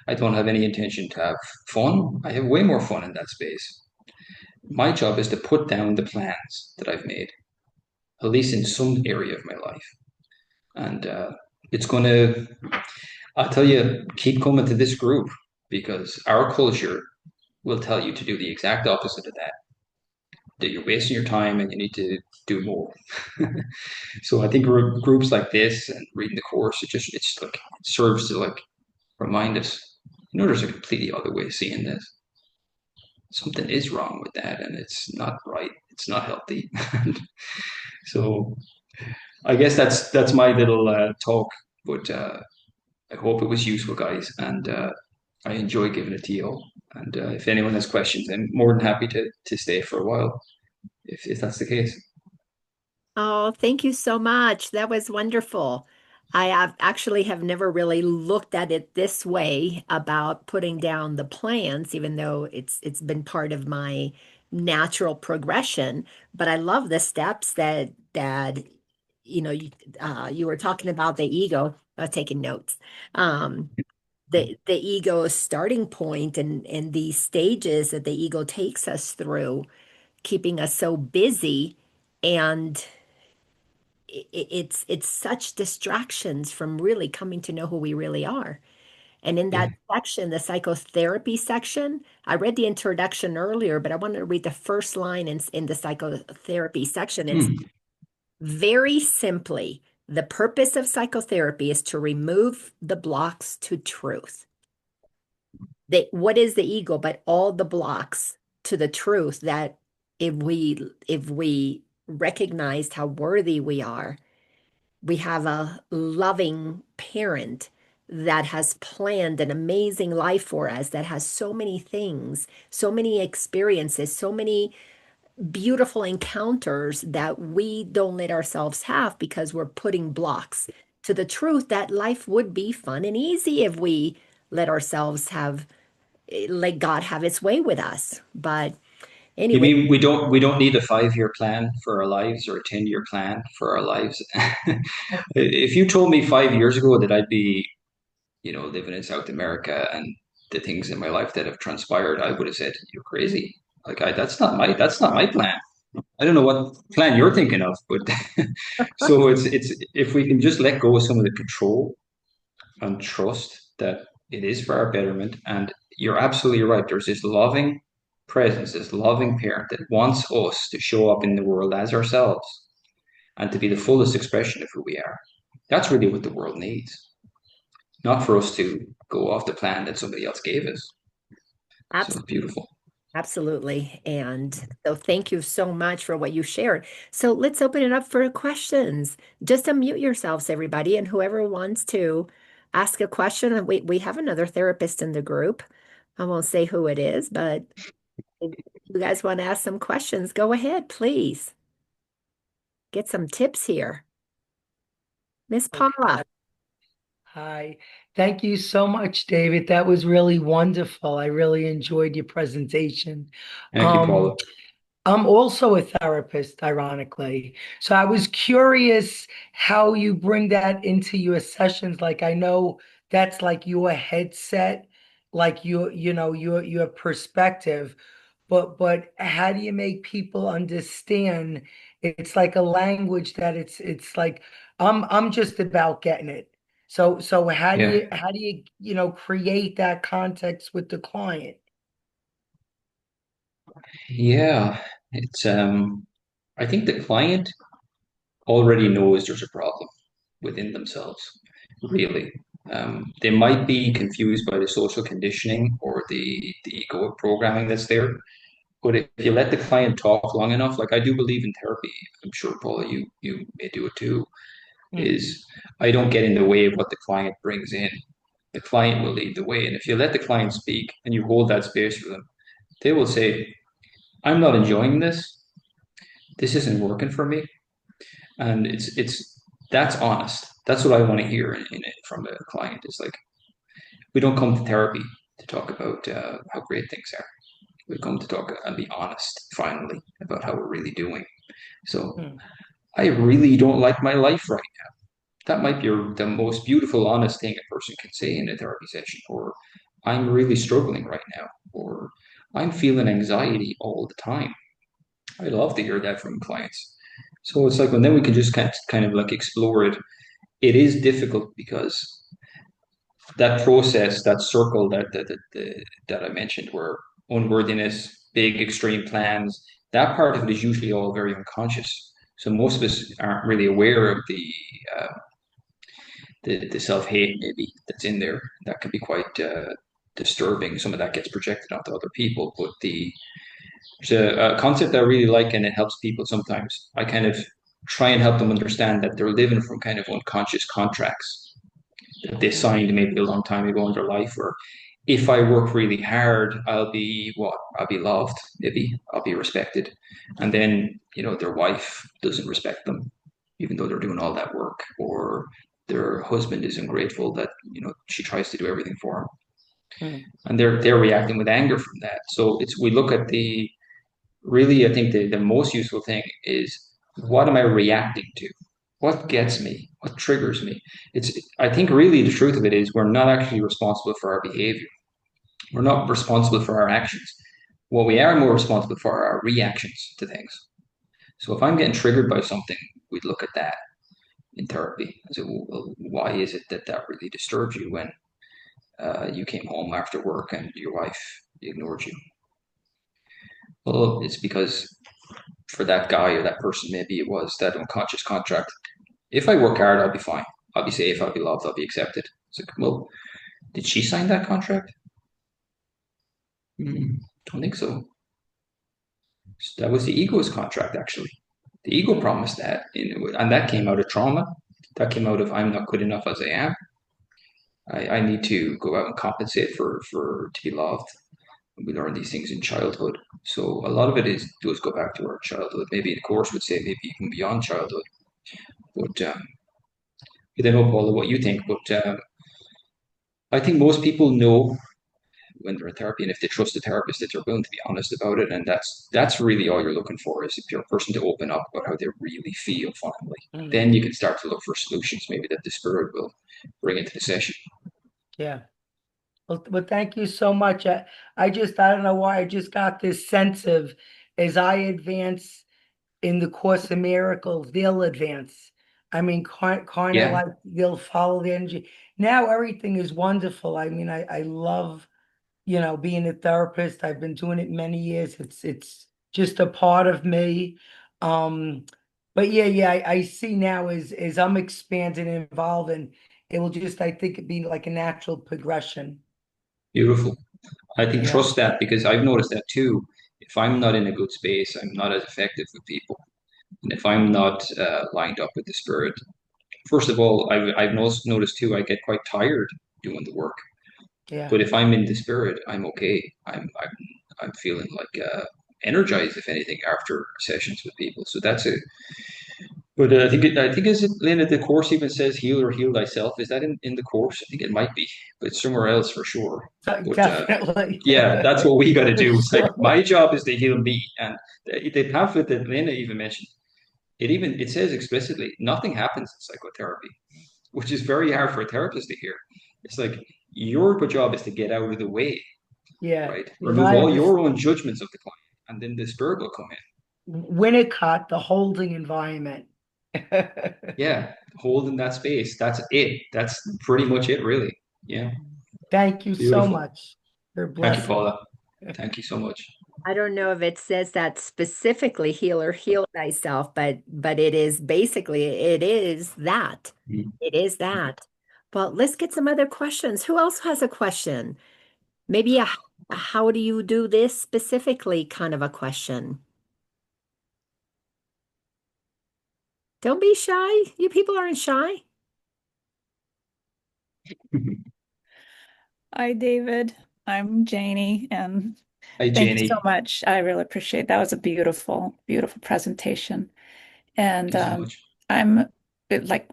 I don't have any intention to have fun. I have way more fun in that space. My job is to put down the plans that I've made, at least in some area of my life. And it's going to, I'll tell you, keep coming to this group because our culture will tell you to do the exact opposite of that, that you're wasting your time and you need to do more. So I think groups like this and reading the course, it's like, it serves to like remind us, there's a completely other way of seeing this. Something is wrong with that and it's not right. It's not healthy. So I guess that's my little talk, but I hope it was useful, guys, and I enjoy giving it to you all. And if anyone has questions, I'm more than happy to stay for a while if that's the case. Oh, thank you so much. That was wonderful. I have actually have never really looked at it this way about putting down the plans, even though it's been part of my natural progression. But I love the steps that you were talking about the ego. I was taking notes. Um, the ego starting point and these stages that the ego takes us through, keeping us so busy and it's such distractions from really coming to know who we really are. And in that Yeah. section, the psychotherapy section, I read the introduction earlier, but I wanted to read the first line in the psychotherapy section. It's Hmm. very simply, the purpose of psychotherapy is to remove the blocks to truth. What is the ego but all the blocks to the truth that if we recognized how worthy we are, we have a loving parent that has planned an amazing life for us, that has so many things, so many experiences, so many beautiful encounters that we don't let ourselves have because we're putting blocks to the truth that life would be fun and easy if we let ourselves have, let God have its way with us. But You anyway, mean we don't need a 5-year plan for our lives or a 10-year plan for our lives? If you told me 5 years ago that I'd be, living in South America and the things in my life that have transpired, I would have said, "You're crazy. Like that's not my plan." I don't know what plan you're thinking of, but so it's if we can just let go of some of the control and trust that it is for our betterment. And you're absolutely right. There's this loving presence, this loving parent that wants us to show up in the world as ourselves and to be the fullest expression of who we are. That's really what the world needs, not for us to go off the plan that somebody else gave us. So it's absolutely. beautiful. Absolutely. And so thank you so much for what you shared. So let's open it up for questions. Just unmute yourselves, everybody, and whoever wants to ask a question. And we have another therapist in the group. I won't say who it is, but if you guys want to ask some questions, go ahead, please. Get some tips here. Miss Paula. Okay. Hi. Thank you so much, David. That was really wonderful. I really enjoyed your presentation. Thank you, Um, Paula. I'm also a therapist, ironically. So I was curious how you bring that into your sessions. Like I know that's like your headset, like your perspective. But how do you make people understand? It's like a language that it's like I'm just about getting it. So how do Yeah. you create that context with the client? Yeah. It's I think the client already knows there's a problem within themselves, really. They might be confused by the social conditioning or the ego programming that's there. But if you let the client talk long enough, like I do believe in therapy, I'm sure Paula, you may do it too, Hmm. is I don't get in the way of what the client brings in. The client will lead the way. And if you let the client speak and you hold that space for them, they will say, I'm not enjoying this. This isn't working for me. And it's that's honest. That's what I want to hear in it from the client. Is like we don't come to therapy to talk about how great things are. We come to talk and be honest finally about how we're really doing. So Hmm. I really don't like my life right now. That might be the most beautiful, honest thing a person can say in a therapy session. Or I'm really struggling right now. Or I'm feeling anxiety all the time. I love to hear that from clients. So it's like, and then we can just kind of like explore it. It is difficult because that process, that circle that I mentioned, where unworthiness, big extreme plans, that part of it is usually all very unconscious. So most of us aren't really aware of uh, the self hate maybe that's in there. That can be quite disturbing. Some of that gets projected onto other people, but there's a concept I really like, and it helps people sometimes. I kind of try and help them understand that they're living from kind of unconscious contracts that they signed maybe a long time ago in their life, or if I work really hard, I'll be what? I'll be loved, maybe I'll be respected. And then, their wife doesn't respect them, even though they're doing all that work, or their husband is ungrateful that, she tries to do everything for him. Hmm. And they're reacting with anger from that. So we look at really, I think the most useful thing is what am I reacting to? What gets me? What triggers me? I think really the truth of it is we're not actually responsible for our behavior. We're not responsible for our actions. What we are more responsible for are our reactions to things. So if I'm getting triggered by something, we'd look at that. in therapy. I said, well, why is it that that really disturbs you when you came home after work and your wife ignored you? Well, it's because for that guy or that person, maybe it was that unconscious contract. If I work hard, I'll be fine. I'll be safe. I'll be loved. I'll be accepted. It's like, well, did she sign that contract? Don't think so. So that was the ego's contract, actually. The ego promised that, and that came out of trauma. That came out of I'm not good enough as I am. I need to go out and compensate for to be loved. We learn these things in childhood. So a lot of it does go back to our childhood. Maybe the course would say maybe even beyond childhood. But I don't know, Paula, what you think. But I think most people know when they're in therapy, and if they trust the therapist, that they're willing to be honest about it, and that's really all you're looking for is if you're a person to open up about how they really feel. Finally, Mm, then you can start to look for solutions, maybe that the spirit will bring into the session. yeah. Well, thank you so much. I don't know why, I just got this sense of as I advance in the Course of Miracles, they'll advance. I mean, kind of Yeah, like they'll follow the energy. Now everything is wonderful. I mean, I love, being a therapist. I've been doing it many years. It's just a part of me. Um, but yeah, I see now as I'm expanding and evolving, it will just, I think, it be like a natural progression. beautiful. I think Yeah, trust that because I've noticed that too. If I'm not in a good space, I'm not as effective with people. And if I'm not lined up with the spirit, first of all, I've noticed too, I get quite tired doing the work. yeah. But if I'm in the spirit, I'm okay. I'm feeling like energized, if anything, after sessions with people. So that's it. But I think is it Lena, the course even says heal or heal thyself. Is that in the course? I think it might be, but it's somewhere else for sure. But Definitely. yeah, that's what we got to For do. It's like sure. my job is to heal me, and the pamphlet that Lena even mentioned, it says explicitly nothing happens in psychotherapy, which is very hard for a therapist to hear. It's like your job is to get out of the way, Yeah. right? And Remove I all understand your own judgments of the client, and then the spirit will come in. Winnicott, the holding environment. Yeah, holding that space. That's it. That's pretty much it, really. Yeah, Thank you so beautiful. much. You're a Thank you, blessing. Paula. Thank you so much. I don't know if it says that specifically, heal or heal thyself, but it is basically it is that. Mm. It is that. But let's get some other questions. Who else has a question? Maybe a how do you do this specifically kind of a question. Don't be shy. You people aren't shy. Hi, David. I'm Janie, and Hi, thank you so Janie. much. I really appreciate that. Was a beautiful, beautiful presentation. And Thank you so much. I'm like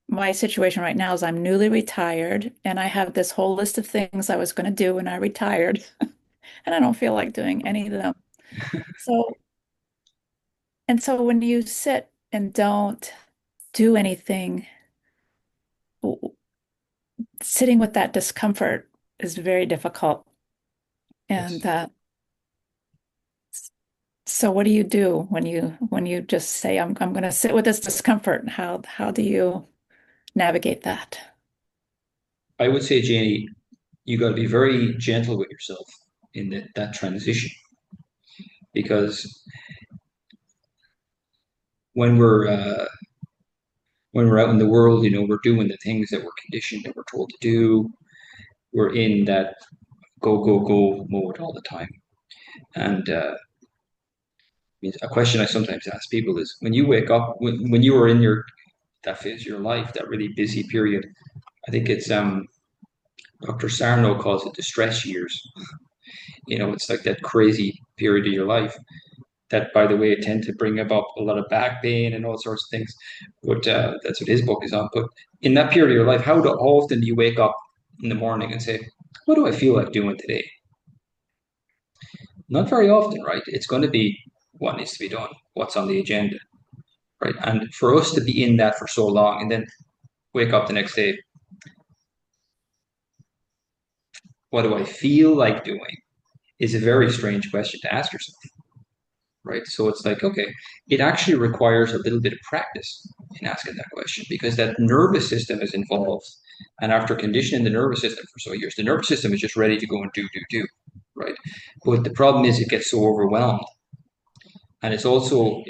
my situation right now is I'm newly retired, and I have this whole list of things I was going to do when I retired, and I don't feel like doing any of them. So, and so when you sit and don't do anything, w- sitting with that discomfort is very difficult. Yes. And so what do you do when you just say I'm going to sit with this discomfort? How do you navigate that? I would say, Janie, you got to be very gentle with yourself in that transition because when we're out in the world, we're doing the things that we're conditioned, that we're told to do. We're in that go, go, go mode all the time. And a question I sometimes ask people is when you wake up, when you are in that phase of your life, that really busy period, I think it's Dr. Sarno calls it the stress years. It's like that crazy period of your life that, by the way, tend to bring about a lot of back pain and all sorts of things. But that's what his book is on. But in that period of your life, often do you wake up in the morning and say, what do I feel like doing today? Not very often, right? It's going to be what needs to be done, what's on the agenda, right? And for us to be in that for so long and then wake up the next day, what do I feel like doing is a very strange question to ask yourself. right? So it's like, okay, it actually requires a little bit of practice in asking that question because that nervous system is involved. And after conditioning the nervous system for so years, the nervous system is just ready to go and do, right? But the problem is it gets so overwhelmed. And it's also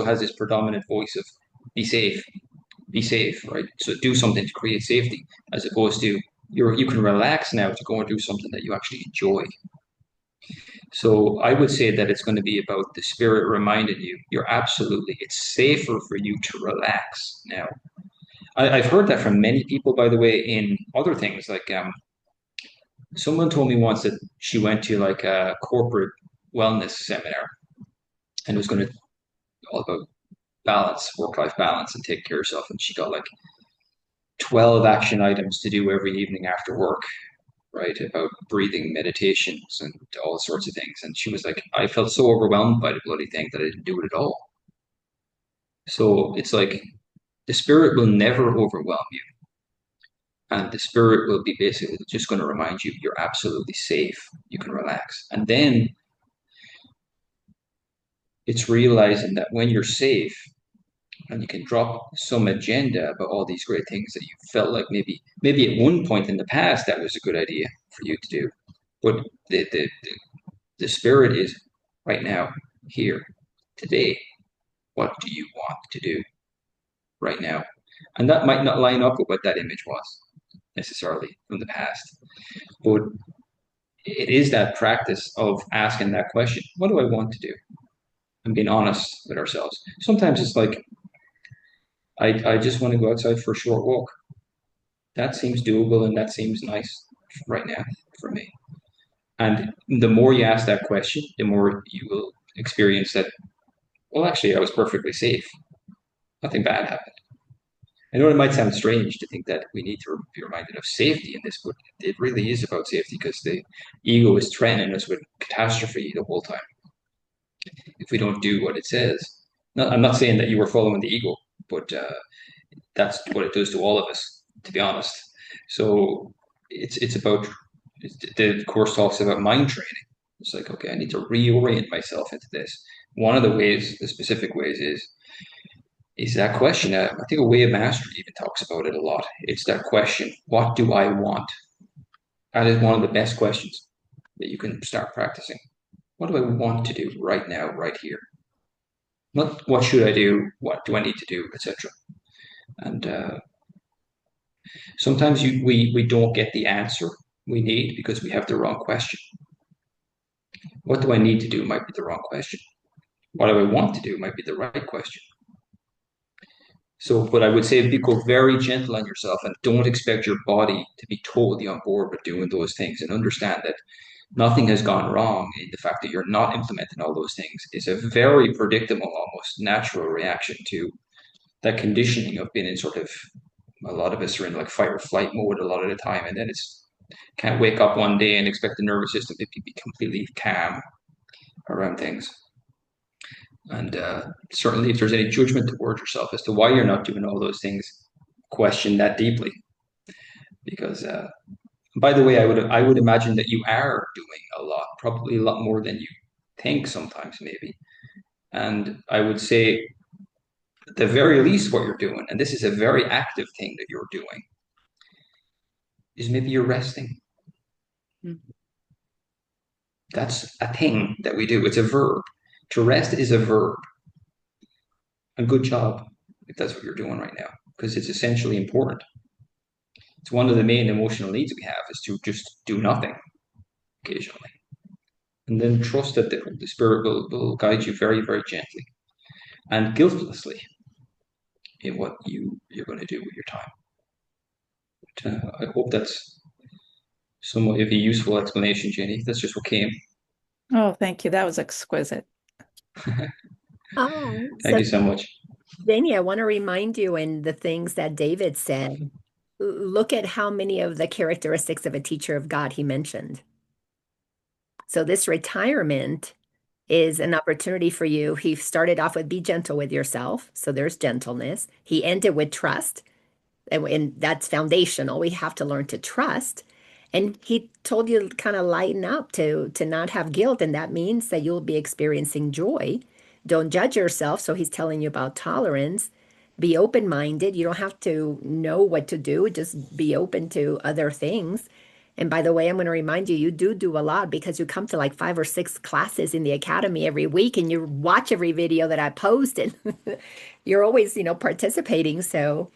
has this predominant voice of be safe, right? So do something to create safety, as opposed to you can relax now to go and do something that you actually enjoy. So I would say that it's going to be about the spirit reminding you it's safer for you to relax now. I've heard that from many people, by the way, in other things. Like someone told me once that she went to like a corporate wellness seminar and it was going to all about balance, work-life balance, and take care of yourself. And she got like 12 action items to do every evening after work, right? About breathing meditations and all sorts of things. And she was like, I felt so overwhelmed by the bloody thing that I didn't do it at all. So it's like the spirit will never overwhelm you. And the spirit will be basically just going to remind you you're absolutely safe. You can relax. And then it's realizing that when you're safe and you can drop some agenda about all these great things that you felt like maybe at one point in the past that was a good idea for you to do. But the spirit is right now, here, today. What do you want to do right now? And that might not line up with what that image was necessarily from the past. But it is that practice of asking that question, what do I want to do? And being honest with ourselves. Sometimes it's like, I just want to go outside for a short walk. That seems doable and that seems nice right now for me. And the more you ask that question, the more you will experience that, well, actually, I was perfectly safe. Nothing bad happened. I know it might sound strange to think that we need to be reminded of safety in this, but it really is about safety because the ego is threatening us with catastrophe the whole time if we don't do what it says. I'm not saying that you were following the ego, but that's what it does to all of us, to be honest. So it's about the course talks about mind training. It's like, okay, I need to reorient myself into this. One of the ways, the specific ways is that question. I think a way of mastery even talks about it a lot. It's that question, what do I want? That is one of the best questions that you can start practicing. What do I want to do right now, right here? Not what should I do, what do I need to do, etc. And sometimes we don't get the answer we need because we have the wrong question. What do I need to do might be the wrong question. What do I want to do might be the right question. So, but I would say be go very gentle on yourself and don't expect your body to be totally on board with doing those things and understand that nothing has gone wrong in the fact that you're not implementing all those things is a very predictable, almost natural reaction to that conditioning of being in sort of a lot of us are in like fight or flight mode a lot of the time, and then it's can't wake up one day and expect the nervous system to be completely calm around things. And certainly, if there's any judgment towards yourself as to why you're not doing all those things, question that deeply. Because, by the way, I would imagine that you are doing a lot, probably a lot more than you think sometimes, maybe. And I would say, at the very least, what you're doing, and this is a very active thing that you're doing, is maybe you're resting. That's a thing that we do. It's a verb. To rest is a verb. A good job if that's what you're doing right now, because it's essentially important. It's one of the main emotional needs we have is to just do nothing occasionally. And then trust that the spirit will guide you very, very gently and guiltlessly in what you're going to do with your time. But, I hope that's somewhat of a useful explanation, Jenny. That's just what came. Oh, thank you. That was exquisite. Oh, Thank so you so much. Danny, I want to remind you in the things that David said. Look at how many of the characteristics of a teacher of God he mentioned. So this retirement is an opportunity for you. He started off with be gentle with yourself. So there's gentleness. He ended with trust. And that's foundational. We have to learn to trust. And he told you to kind of lighten up to not have guilt. And that means that you'll be experiencing joy. don't judge yourself. So he's telling you about tolerance. Be open-minded. You don't have to know what to do. Just be open to other things. And by the way, I'm going to remind you, you do a lot because you come to like 5 or 6 classes in the academy every week and you watch every video that I post and you're always, participating. So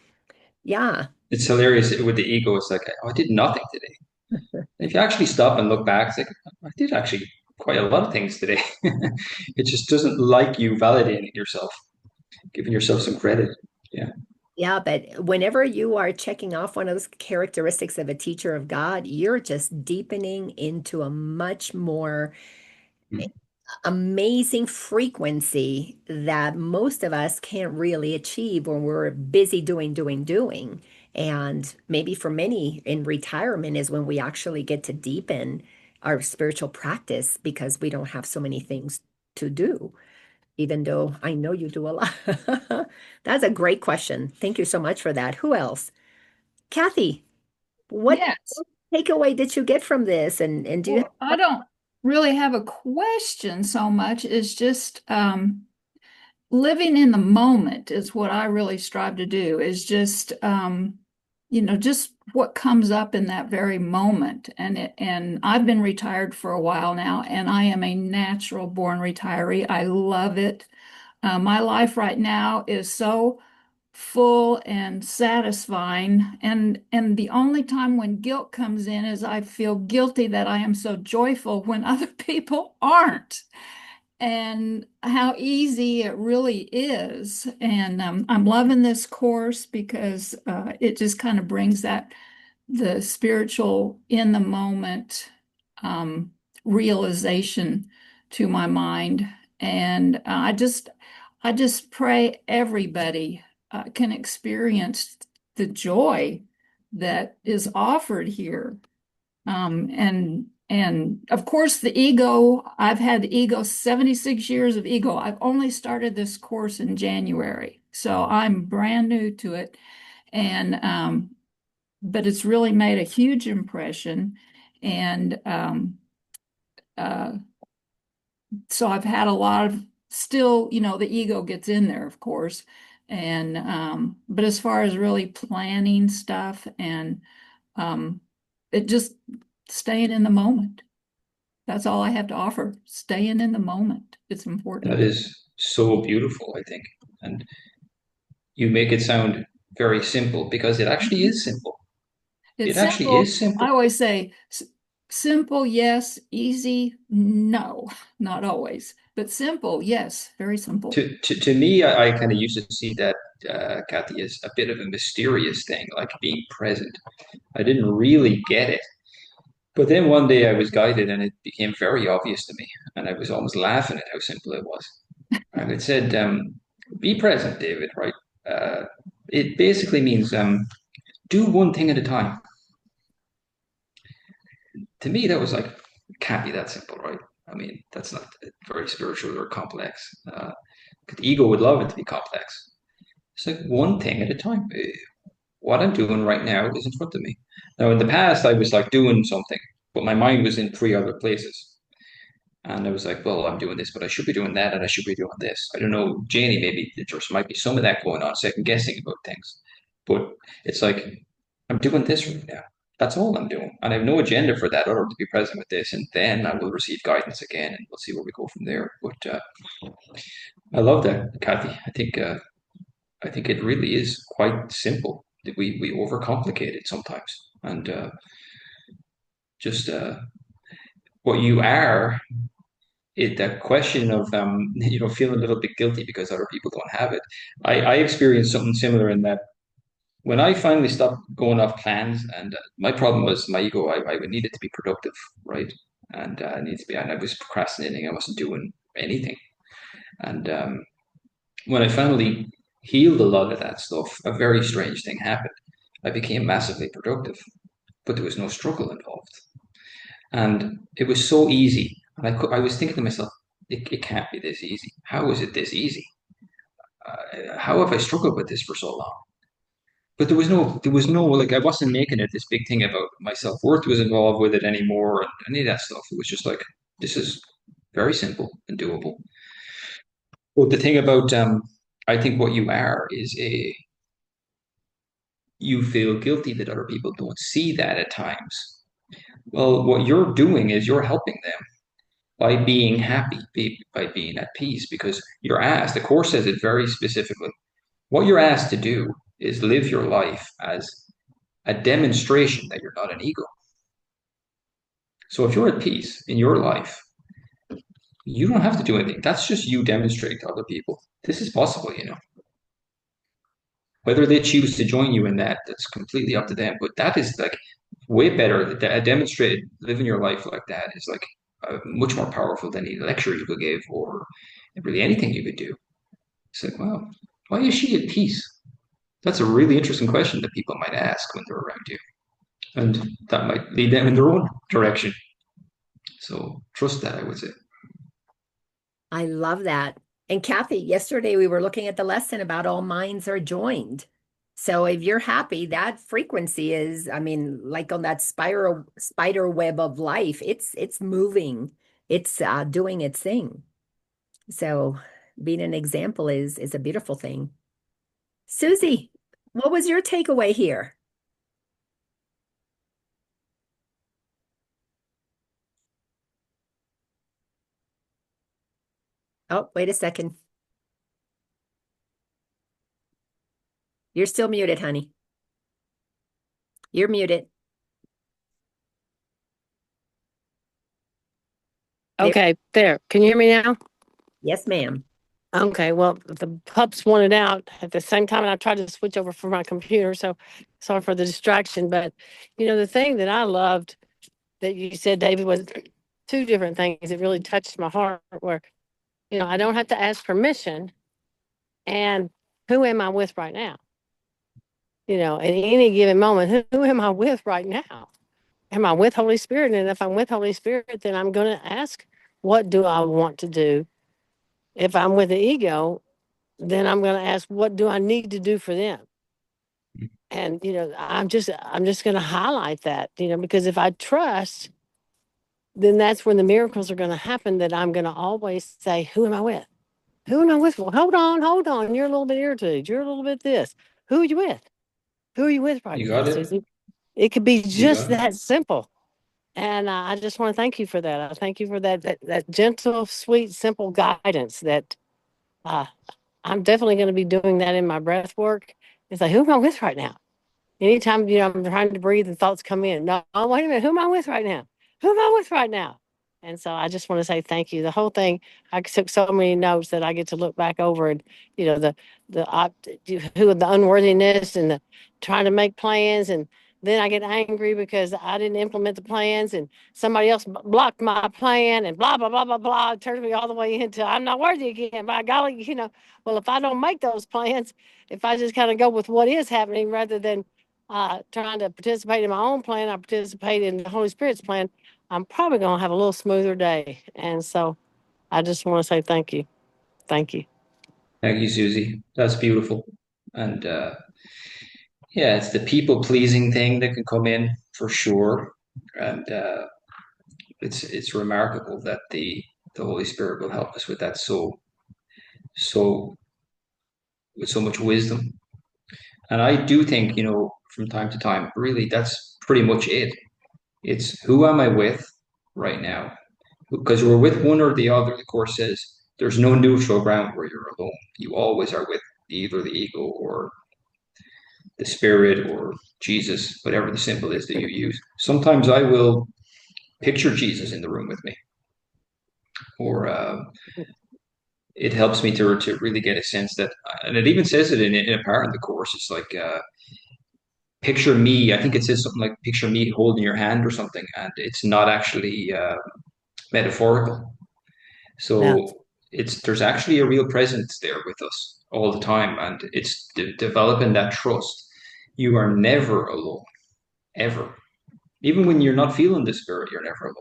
yeah. It's hilarious with the ego. It's like, oh, I did nothing today. If you actually stop and look back, it's like, I did actually quite a lot of things today. It just doesn't like you validating yourself, giving yourself some credit. Yeah. Yeah, but whenever you are checking off one of those characteristics of a teacher of God, you're just deepening into a much more Mm. amazing frequency that most of us can't really achieve when we're busy doing. And maybe for many in retirement is when we actually get to deepen our spiritual practice because we don't have so many things to do, even though I know you do a lot. That's a great question. Thank you so much for that. Who else? Kathy, what Yes. takeaway did you get from this? And do you Well, I don't really have a question so much. It's just living in the moment is what I really strive to do, is just just what comes up in that very moment. And I've been retired for a while now, and I am a natural born retiree. I love it. My life right now is so full and satisfying, and the only time when guilt comes in is I feel guilty that I am so joyful when other people aren't, and how easy it really is. And I'm loving this course because it just kind of brings that the spiritual in the moment um, realization to my mind. And I just pray everybody can experience the joy that is offered here. And of course the ego, I've had the ego, 76 years of ego. I've only started this course in January, so I'm brand new to it. And but it's really made a huge impression. And uh, so I've had a lot of, still, the ego gets in there, of course. And but as far as really planning stuff and um, it just staying in the moment. That's all I have to offer. Staying in the moment. It's That important. is so beautiful, I think. And you make it sound very simple because it actually Mhm. is simple. It It's actually simple. is I simple. always say simple, yes. Easy, no. Not always. But simple, yes. Very simple. To me, I kind of used to see that, Kathy, as a bit of a mysterious thing, like being present. I didn't really get it. But then one day I was guided and it became very obvious to me. And I was almost laughing at how simple it was. And it said, be present, David, right? Uh, it basically means do one thing at a time. To me, that was like, it can't be that simple, right? I mean, that's not very spiritual or complex. The ego would love it to be complex. It's like one thing at a time. What I'm doing right now is in front of me. Now, in the past, I was like doing something, but my mind was in 3 other places. And I was like, well, I'm doing this, but I should be doing that, and I should be doing this. I don't know, Janie, maybe there might be some of that going on, second guessing about things. But it's like, I'm doing this right now. That's all I'm doing. And I have no agenda for that other to be present with this. And then I will receive guidance again, and we'll see where we go from there. But I love that, Kathy. I think it really is quite simple. That we overcomplicate it sometimes. And just what you are, that question of feeling a little bit guilty because other people don't have it. I experienced something similar in that when I finally stopped going off plans, and my problem was my ego. I needed to be productive, right? And I needed to be, and I was procrastinating. I wasn't doing anything. And when I finally healed a lot of that stuff, a very strange thing happened. I became massively productive, but there was no struggle involved. And it was so easy. And I was thinking to myself, it can't be this easy. How is it this easy? How have I struggled with this for so long? But there was no, like, I wasn't making it this big thing about my self-worth was involved with it anymore and any of that stuff. It was just like, this is very simple and doable. Well, the thing about I think what you are is you feel guilty that other people don't see that at times. Well, what you're doing is you're helping them by being happy, by being at peace, because you're asked, the Course says it very specifically. What you're asked to do is live your life as a demonstration that you're not an ego. So if you're at peace in your life, you don't have to do anything. That's just you demonstrating to other people. This is possible, you know. Whether they choose to join you in that, that's completely up to them. But that is like way better. That demonstrate living your life like that is like much more powerful than any lecture you could give or really anything you could do. It's like, wow, why is she at peace? That's a really interesting question that people might ask when they're around you. And that might lead them in their own direction. So trust that, I would say. I love that. And Kathy, yesterday we were looking at the lesson about all minds are joined. So if you're happy, that frequency is, I mean, like on that spider web of life, it's moving, it's doing its thing. So being an example is a beautiful thing. Susie, what was your takeaway here? Oh, wait a second. You're still muted, honey. You're muted. There. Okay, there. Can you hear me now? Yes, ma'am. Okay, well, the pups wanted out at the same time, and I tried to switch over from my computer, so sorry for the distraction. But, the thing that I loved that you said, David, was two different things that really touched my heart were, I don't have to ask permission, and who am I with right now? At any given moment, who am I with right now? Am I with Holy Spirit? And if I'm with Holy Spirit, then I'm going to ask, what do I want to do? If I'm with the ego, then I'm going to ask, what do I need to do for them? And, I'm just going to highlight that, because if I trust, then that's when the miracles are going to happen, that I'm going to always say, who am I with? Who am I with? Well, hold on. You're a little bit irritated. You're a little bit this. Who are you with? Who are you with right You now, got it. Susie? It could be You just got it. that simple. And I just want to thank you for that. I thank you for that gentle, sweet, simple guidance that uh, I'm definitely going to be doing that in my breath work. It's like, who am I with right now? Anytime, I'm trying to breathe and thoughts come in. No, oh, wait a minute. Who am I with right now? Who am I with right now? And so I just want to say thank you. The whole thing, I took so many notes that I get to look back over and, the unworthiness and the trying to make plans. And then I get angry because I didn't implement the plans and somebody else blocked my plan and blah, blah, blah, blah, blah. It turns me all the way into I'm not worthy again. By golly, well, if I don't make those plans, if I just kind of go with what is happening rather than trying to participate in my own plan, I participate in the Holy Spirit's plan, I'm probably going to have a little smoother day. And so I just want to say thank you. Thank you. Thank you, Susie. That's beautiful. And yeah, it's the people pleasing thing that can come in for sure. And it's remarkable that the Holy Spirit will help us with that so with so much wisdom. And I do think, from time to time, really that's pretty much it. It's who am I with right now? Because we're with one or the other. The Course says there's no neutral ground where you're alone. You always are with either the ego or the spirit or Jesus, whatever the symbol is that you use. Sometimes I will picture Jesus in the room with me, or it helps me to really get a sense that, and it even says it in a part of the Course. It's like picture me. I think it says something like picture me holding your hand or something, and it's not actually metaphorical. Yeah. So there's actually a real presence there with us all the time, and it's developing that trust. You are never alone, ever. Even when you're not feeling the spirit, you're never alone.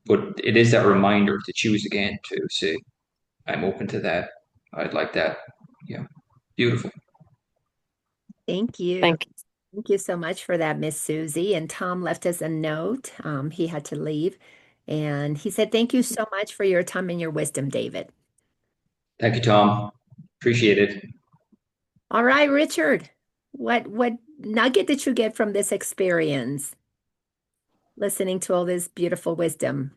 But it is that reminder to choose again to say, I'm open to that. I'd like that. Yeah. Beautiful. Thank you. Thank you. Thank you so much for that, Miss Susie. And Tom left us a note. He had to leave. And he said, thank you so much for your time and your wisdom, David. Thank you, Tom. Appreciate it. All right, Richard, what nugget did you get from this experience, listening to all this beautiful wisdom?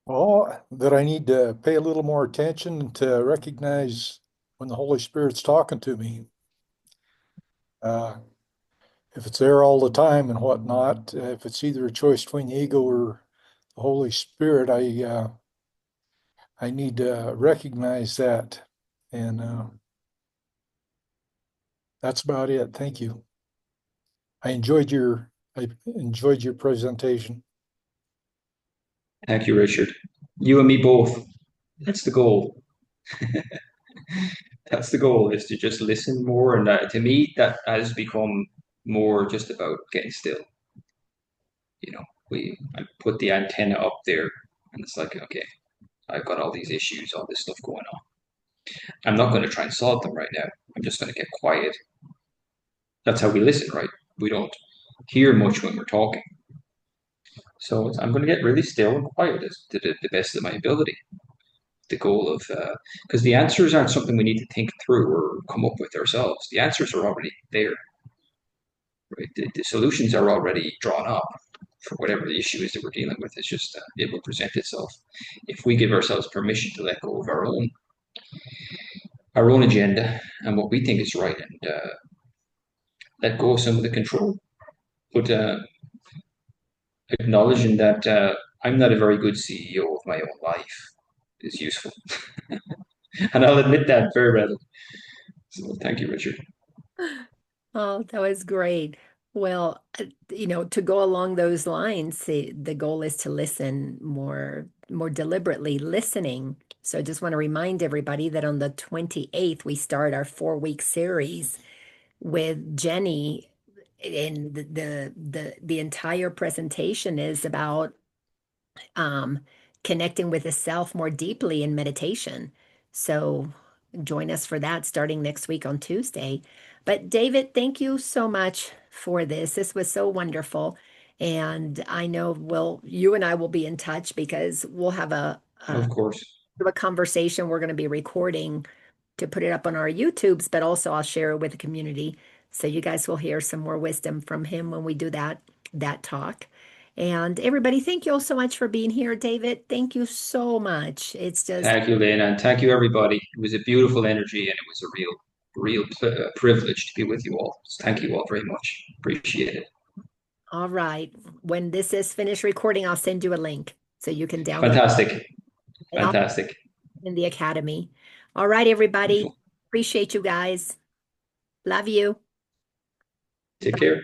Well, that I need to pay a little more attention to recognize when the Holy Spirit's talking to me. Uh, if it's there all the time and whatnot, if it's either a choice between the ego or the Holy Spirit, I need to recognize that. And that's about it. Thank you. I enjoyed your presentation. Thank you, Richard. You and me both. That's the goal. That's the goal, is to just listen more. And to me, that has become more just about getting still. You know, I put the antenna up there, and it's like, okay, I've got all these issues, all this stuff going on. I'm not going to try and solve them right now. I'm just going to get quiet. That's how we listen, right? We don't hear much when we're talking. So I'm going to get really still and quiet to the best of my ability. The goal of, because the answers aren't something we need to think through or come up with ourselves. The answers are already there, right? The solutions are already drawn up for whatever the issue is that we're dealing with. It's just it will present itself if we give ourselves permission to let go of our own agenda and what we think is right, and let go of some of the control. But acknowledging that I'm not a very good CEO of my own life is useful, and I'll admit that very readily. So thank you, Richard. Oh, that was great. Well, to go along those lines, the goal is to listen more deliberately, listening. So I just want to remind everybody that on the 28th, we start our 4-week series with Jenny, and the entire presentation is about um, connecting with the self more deeply in meditation. So join us for that starting next week on Tuesday. But David, thank you so much for this. This was so wonderful. And I know you and I will be in touch because we'll have Of course. a conversation we're going to be recording to put it up on our YouTubes, but also I'll share it with the community. So you guys will hear some more wisdom from him when we do that talk. And everybody, thank you all so much for being here. David, thank you so much. It's just Thank you, Lynn, and thank you, everybody. It was a beautiful energy, and it was a real privilege to be with you all. So thank you all very much. Appreciate it. all right. When this is finished recording, I'll send you a link so you can download Fantastic. and I'll Fantastic. in the academy. All right, everybody. Wonderful. Appreciate you guys. Love you. Take care.